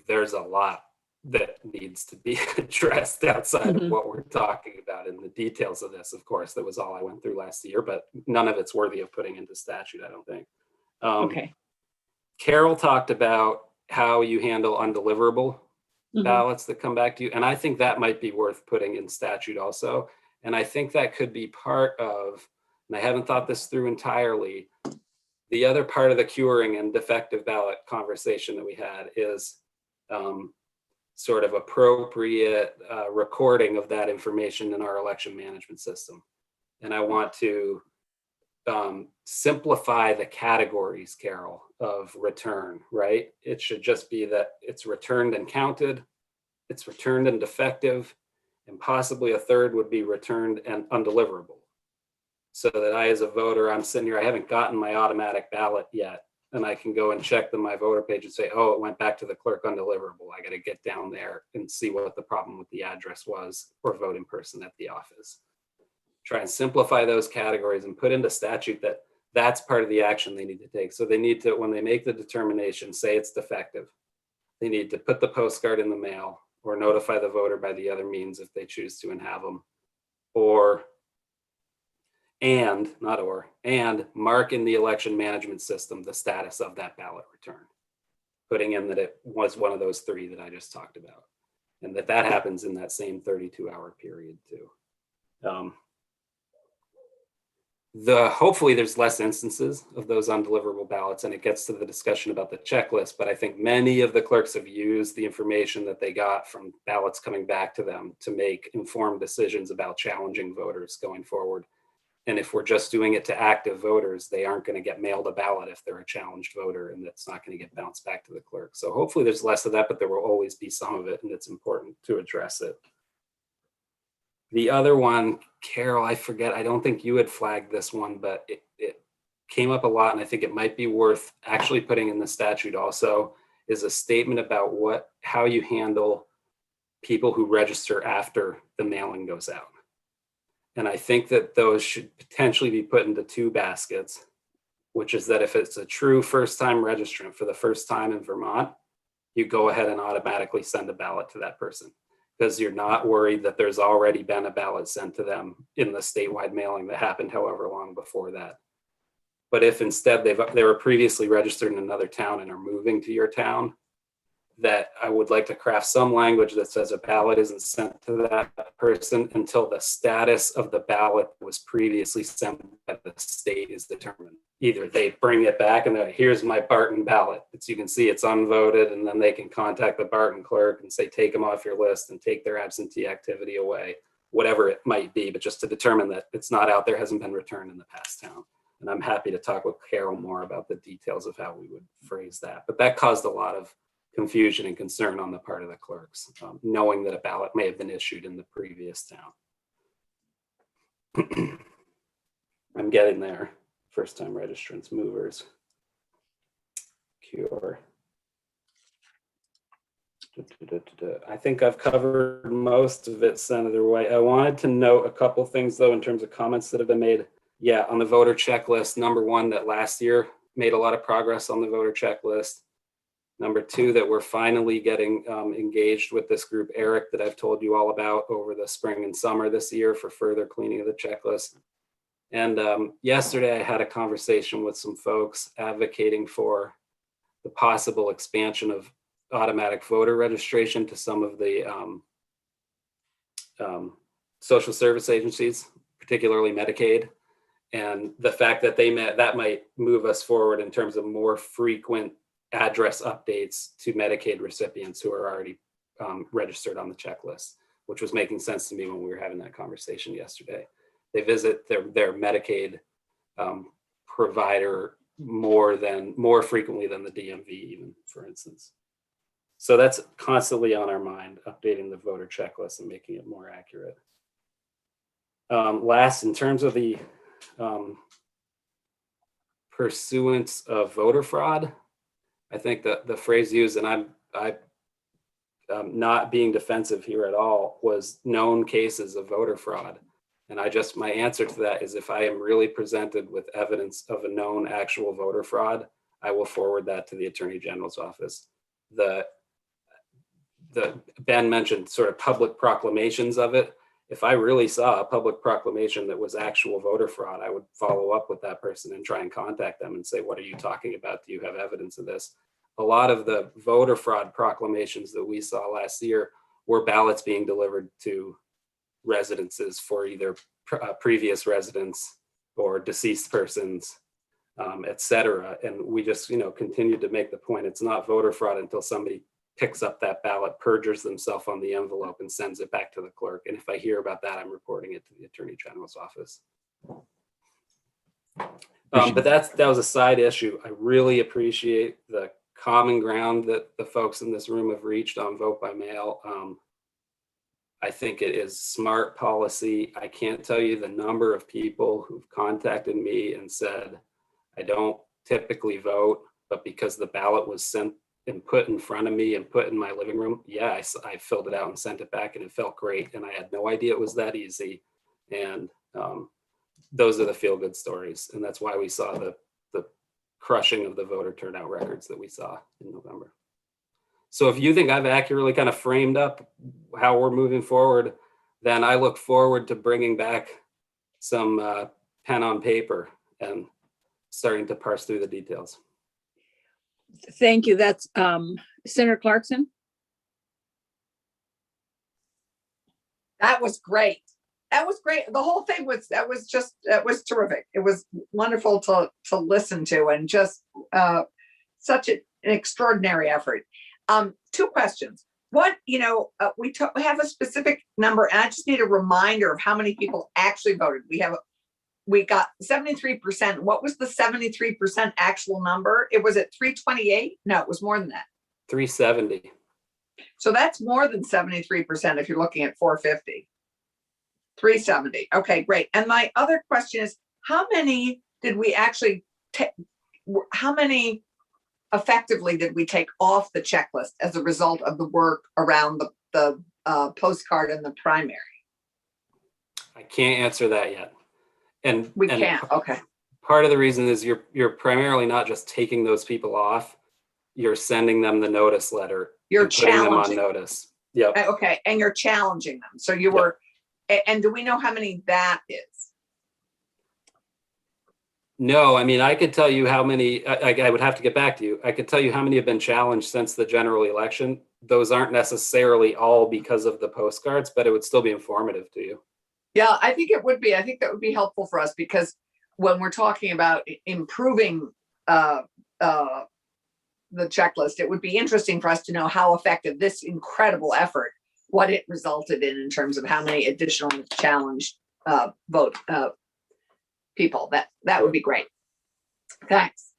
there's a lot that needs to be addressed outside of what we're talking about in the details of this. Of course, that was all I went through last year, but none of it's worthy of putting into statute, I don't think. Okay. Carol talked about how you handle undeliverable ballots that come back to you. And I think that might be worth putting in statute also. And I think that could be part of, and I haven't thought this through entirely, the other part of the curing and defective ballot conversation that we had is sort of appropriate recording of that information in our election management system. And I want to simplify the categories, Carol, of return, right? It should just be that it's returned and counted, it's returned and defective, and possibly a third would be returned and undeliverable. So that I, as a voter, I'm sitting here, I haven't gotten my automatic ballot yet, and I can go and check the My Voter page and say, oh, it went back to the clerk undeliverable. I got to get down there and see what the problem with the address was or vote in person at the office. Try and simplify those categories and put into statute that that's part of the action they need to take. So they need to, when they make the determination, say it's defective, they need to put the postcard in the mail or notify the voter by the other means if they choose to and have them, and mark in the election management system the status of that ballot return, putting in that it was one of those 3 that I just talked about, and that happens in that same 32-hour period too. Hopefully there's less instances of those undeliverable ballots, and it gets to the discussion about the checklist, but I think many of the clerks have used the information that they got from ballots coming back to them to make informed decisions about challenging voters going forward. And if we're just doing it to active voters, they aren't going to get mailed a ballot if they're a challenged voter, and that's not going to get bounced back to the clerk. So hopefully there's less of that, but there will always be some of it, and it's important to address it. The other one, Carol, I forget, I don't think you had flagged this one, but it came up a lot, and I think it might be worth actually putting in the statute also, is a statement about how you handle people who register after the mailing goes out. And I think that those should potentially be put into 2 baskets, which is that if it's a true first-time registrant for the first time in Vermont, you go ahead and automatically send a ballot to that person, because you're not worried that there's already been a ballot sent to them in the statewide mailing that happened however long before that. But if instead they were previously registered in another town and are moving to your town, that I would like to craft some language that says a ballot isn't sent to that person until the status of the ballot that was previously sent by the state is determined. Either they bring it back and here's my Barton ballot. You can see it's unvoted, and then they can contact the Barton clerk and say, take them off your list and take their absentee activity away, whatever it might be, but just to determine that it's not out there, hasn't been returned in the past town. And I'm happy to talk with Carol more about the details of how we would phrase that. But that caused a lot of confusion and concern on the part of the clerks, knowing that a ballot may have been issued in the previous town. I'm getting there. First time registrants, movers, cure. I think I've covered most of it, Senator White. I wanted to note a couple things though in terms of comments that have been made. Yeah, on the voter checklist, number 1, that last year made a lot of progress on the voter checklist. Number two, that we're finally getting engaged with this group, Eric, that I've told you all about over the spring and summer this year for further cleaning of the checklist. And yesterday I had a conversation with some folks advocating for the possible expansion of automatic voter registration to some of the social service agencies, particularly Medicaid. And the fact that that might move us forward in terms of more frequent address updates to Medicaid recipients who are already registered on the checklist, which was making sense to me when we were having that conversation yesterday. They visit their Medicaid provider more frequently than the DMV even, for instance. So that's constantly on our mind, updating the voter checklist and making it more accurate. Last, in terms of the pursuance of voter fraud, I think that the phrase used, and I'm not being defensive here at all, was known cases of voter fraud. And my answer to that is, if I am really presented with evidence of a known actual voter fraud, I will forward that to the Attorney General's office. Ben mentioned sort of public proclamations of it. If I really saw a public proclamation that was actual voter fraud, I would follow up with that person and try and contact them and say, what are you talking about? Do you have evidence of this? A lot of the voter fraud proclamations that we saw last year were ballots being delivered to residences for either previous residents or deceased persons, et cetera. And we just, continued to make the point, it's not voter fraud until somebody picks up that ballot, perjures themselves on the envelope, and sends it back to the clerk. And if I hear about that, I'm reporting it to the Attorney General's office. But that was a side issue. I really appreciate the common ground that the folks in this room have reached on vote by mail. I think it is smart policy. I can't tell you the number of people who've contacted me and said, I don't typically vote, but because the ballot was sent and put in front of me and put in my living room, yeah, I filled it out and sent it back, and it felt great. And I had no idea it was that easy. And those are the feel-good stories. And that's why we saw the crushing of the voter turnout records that we saw in November. So if you think I've accurately kind of framed up how we're moving forward, then I look forward to bringing back some pen on paper and starting to parse through the details. Thank you. That's Senator Clarkson. That was great. That was great. The whole thing was terrific. It was wonderful to listen to, and just such an extraordinary effort. Two questions. One, we have a specific number, and I just need a reminder of how many people actually voted. We got 73%. What was the 73% actual number? It was at 328? No, it was more than that. 370. So that's more than 73% if you're looking at 450. 370. Okay, great. And my other question is, how many did we actually how many effectively did we take off the checklist as a result of the work around the postcard and the primary? I can't answer that yet. And we can't. Okay. Part of the reason is you're primarily not just taking those people off, you're sending them the notice letter. You're putting them on challenging. notice. Yep. Okay. And you're challenging them. So you were, and do we know how many that is? No, I mean, I could tell you how many, I would have to get back to you. I could tell you how many have been challenged since the general election. Those aren't necessarily all because of the postcards, but it would still be informative to you. Yeah, I think it would be. I think that would be helpful for us, because when we're talking about improving the checklist, it would be interesting for us to know how effective this incredible effort, what it resulted in terms of how many additional challenged vote people. That would be great. Thanks.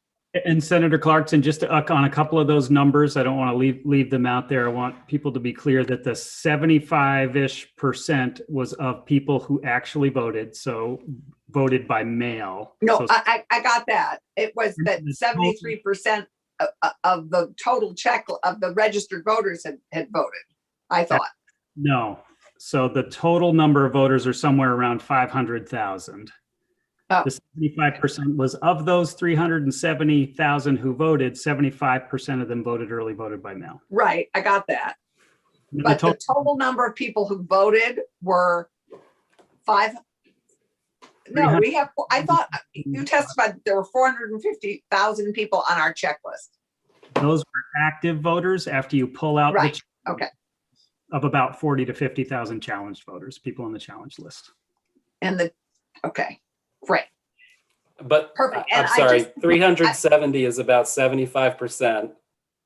And Senator Clarkson, just on a couple of those numbers, I don't want to leave them out there. I want people to be clear that the 75-ish% was of people who actually voted, so voted by mail. No, so, I got that. It was that 73% of the total check of the registered voters had voted, I thought. No. So the total number of voters are somewhere around 500,000. Oh. The 75% was of those 370,000 who voted, 75% of them voted by mail. Right, I got that. And But the total number of people who voted were five. No, we have, I thought you testified that there were 450,000 people on our checklist. Those were active voters after you pull out Right, okay. of about 40 to 50,000 challenged voters, people on the challenge list. And okay, great. But Perfect. I'm And I sorry, just- 370 is about 75%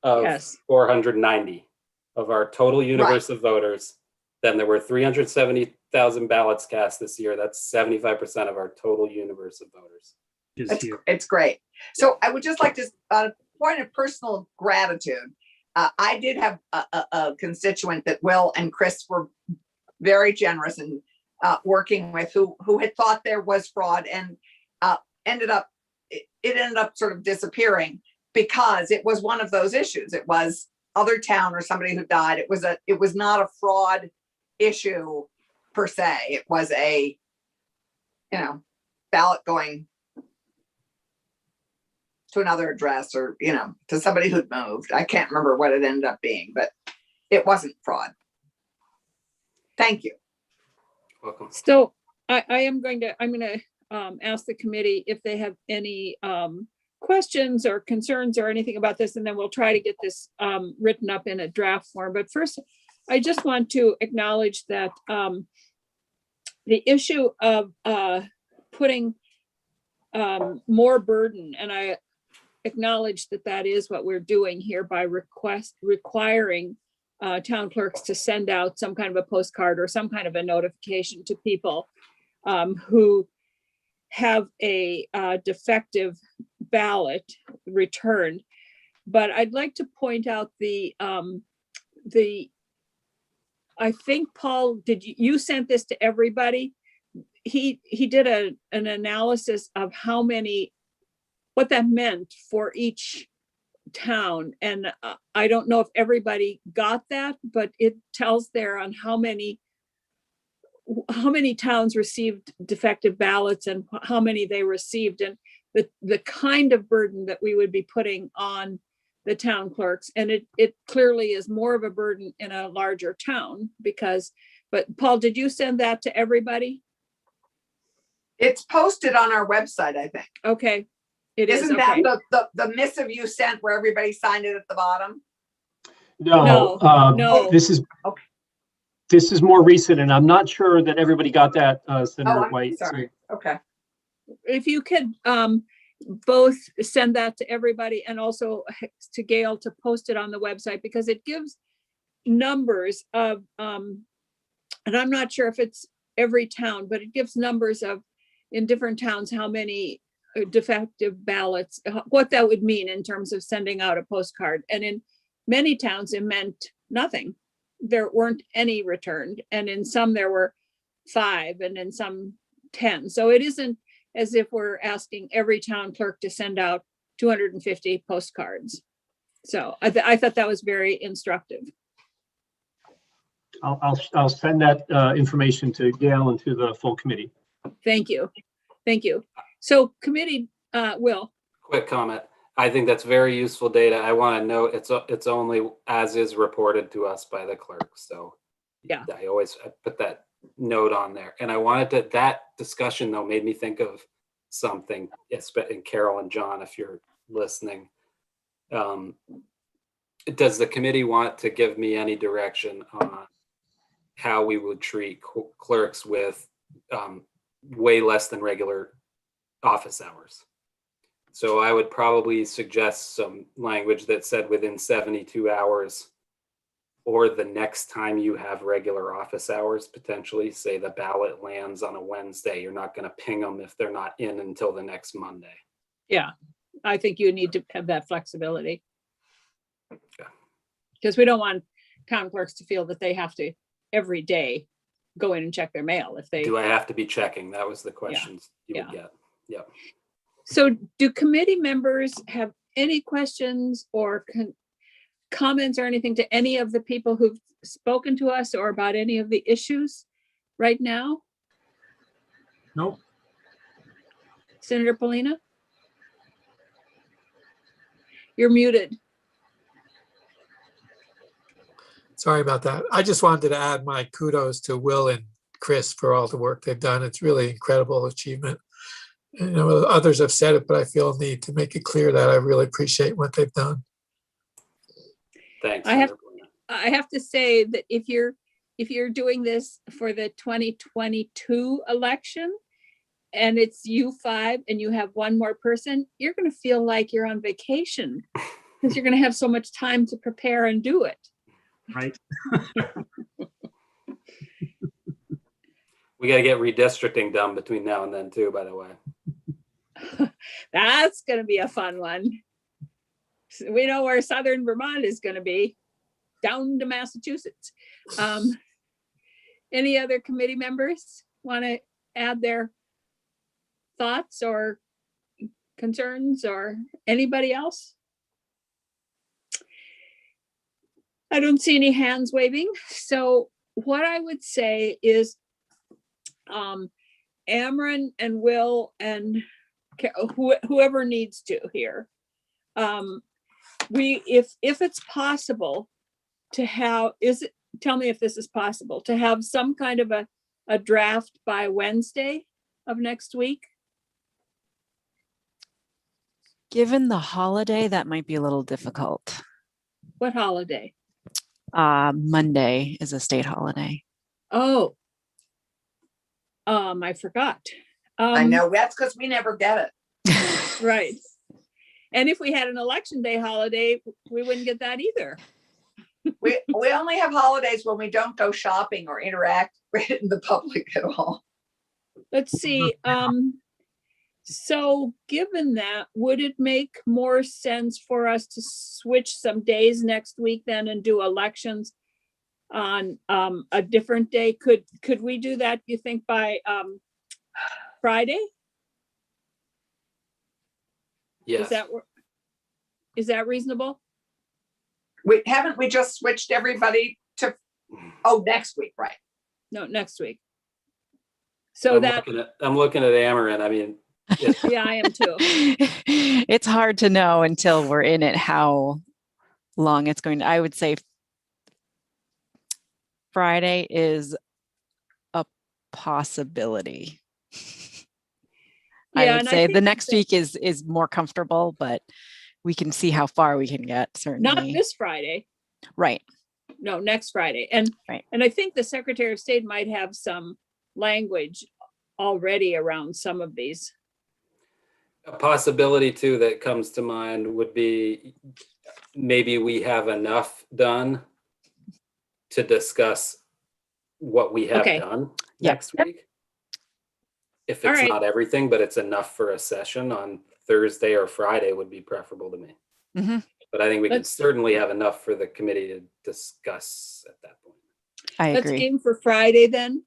of Yes. 490 of our total universe of voters. Then there were 370,000 ballots cast this year. That's 75% of our total universe of voters. It's great. So I would just like to, point of personal gratitude. I did have a constituent that Will and Chris were very generous in working with, who had thought there was fraud, and it ended up sort of disappearing because it was one of those issues. It was other town or somebody who died. It was not a fraud issue per se. It was a, ballot going to another address, or, to somebody who'd moved. I can't remember what it ended up being, but it wasn't fraud. Thank you. Welcome. So I'm going to ask the committee if they have any questions or concerns or anything about this, and then we'll try to get this written up in a draft form. But first, I just want to acknowledge that the issue of putting more burden, and I acknowledge that is what we're doing here by requiring town clerks to send out some kind of a postcard or some kind of a notification to people who have a defective ballot returned. But I'd like to point out I think, Paul, you sent this to everybody? He did an analysis of what that meant for each town. And I don't know if everybody got that, but it tells there on how many towns received defective ballots and how many they received, and the kind of burden that we would be putting on the town clerks. And it clearly is more of a burden in a larger town but Paul, did you send that to everybody? It's posted on our website, I think. Okay. Isn't that the missive you sent where everybody signed it at the bottom? No, no. This is more recent, and I'm not sure that everybody got that, Senator White. Sorry. Okay. If you could both send that to everybody and also to Gail to post it on the website, because it gives numbers of, and I'm not sure if it's every town, but it gives numbers of in different towns, how many defective ballots, what that would mean in terms of sending out a postcard. And in many towns, it meant nothing. There weren't any returned. And in some there were 5 and in some 10. So it isn't as if we're asking every town clerk to send out 250 postcards. So I thought that was very instructive. I'll send that information to Gail and to the full committee. Thank you. Thank you. So committee, Will. Quick comment. I think that's very useful data. I want to note it's only as is reported to us by the clerk. So yeah, I put that note on there. And I wanted that discussion though made me think of something, and Carol and John, if you're listening. Does the committee want to give me any direction on how we would treat clerks with way less than regular office hours? So I would probably suggest some language that said within 72 hours or the next time you have regular office hours, potentially. Say the ballot lands on a Wednesday, you're not going to ping them if they're not in until the next Monday. Yeah, I think you need to have that flexibility. Yeah. Because we don't want town clerks to feel that they have to every day go in and check their mail if they. Do I have to be checking? That was the questions you would get. Yep. So do committee members have any questions or comments or anything to any of the people who've spoken to us or about any of the issues right now? Nope. Senator Polina? You're muted. Sorry about that. I just wanted to add my kudos to Will and Chris for all the work they've done. It's really incredible achievement. And, others have said it, but I feel a need to make it clear that I really appreciate what they've done. Thanks. I have to say that if you're doing this for the 2022 election and it's you five and you have one more person, you're going to feel like you're on vacation because you're going to have so much time to prepare and do it. Right. We got to get redistricting done between now and then too, by the way. That's going to be a fun one. We know where Southern Vermont is going to be, down to Massachusetts. Any other committee members want to add their thoughts or concerns, or anybody else? I don't see any hands waving. So what I would say is Ameren and Will and whoever needs to here, if it's possible to have, tell me if this is possible, to have some kind of a draft by Wednesday of next week? Given the holiday, that might be a little difficult. What holiday? Monday is a state holiday. Oh, I forgot. I know, that's because we never get it. Right. And if we had an election day holiday, we wouldn't get that either. We only have holidays when we don't go shopping or interact with the public at all. Let's see. So given that, would it make more sense for us to switch some days next week then and do elections on a different day? Could we do that, you think, by Friday? Yes. Is that reasonable? Haven't we just switched everybody to, next week, right? No, next week. So I'm looking at Ameren. I mean, yeah, I am too. It's hard to know until we're in it how long it's going to. I would say Friday is a possibility. I would say the next week is more comfortable, but we can see how far we can get, certainly. Not this Friday. Right. No, next Friday. And I think the Secretary of State might have some language already around some of these. a possibility too that comes to mind would be maybe we have enough done to discuss what we have done next week. If it's not everything, but it's enough for a session on Thursday or Friday would be preferable to me. Mm-hmm. But I think we can certainly have enough for the committee to discuss at that point. I agree. Let's aim for Friday then.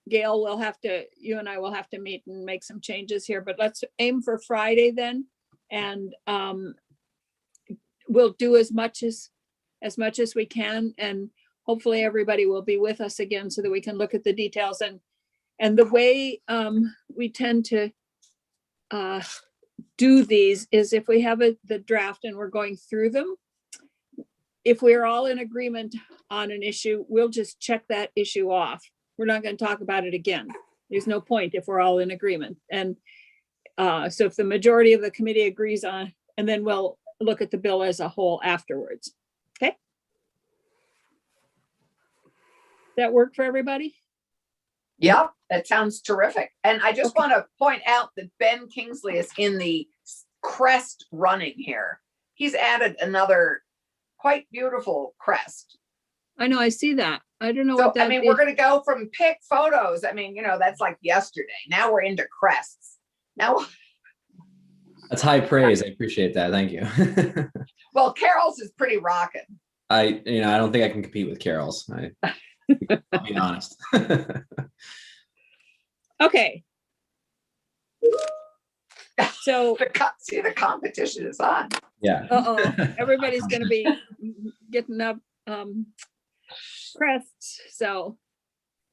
Gail, you and I will have to meet and make some changes here, but let's aim for Friday then. And we'll do as much as we can, and hopefully everybody will be with us again so that we can look at the details. And the way we tend to do these is if we have the draft and we're going through them, if we're all in agreement on an issue, we'll just check that issue off. We're not going to talk about it again. There's no point if we're all in agreement. And so if the majority of the committee agrees on, and then we'll look at the bill as a whole afterwards. Okay. That work for everybody? Yep, that sounds terrific. And I just want to point out that Ben Kingsley is in the crest running here. He's added another quite beautiful crest. I know, I see that. I don't know what that is. We're going to go from pick photos. That's like yesterday. Now we're into crests. Now. That's high praise. I appreciate that. Thank you. Well, Carol's is pretty rocking. I don't think I can compete with Carol's. I'll be honest. Okay. So see, the competition is on. Yeah. Everybody's going to be getting up crests. So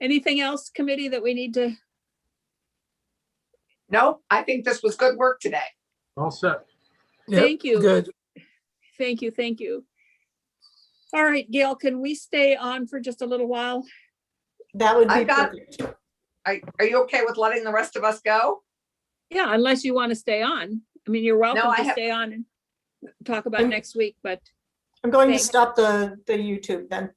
anything else, committee, that we need to No, I think this was good work today. All set. Yep, Thank you. Good. Thank you, thank you. All right, Gail, can we stay on for just a little while? That would be I've got- perfect. Are you okay with letting the rest of us go? Yeah, unless you want to stay on. I mean, you're welcome I to have- stay on and talk about next week, but I'm going to Thanks. stop the YouTube then.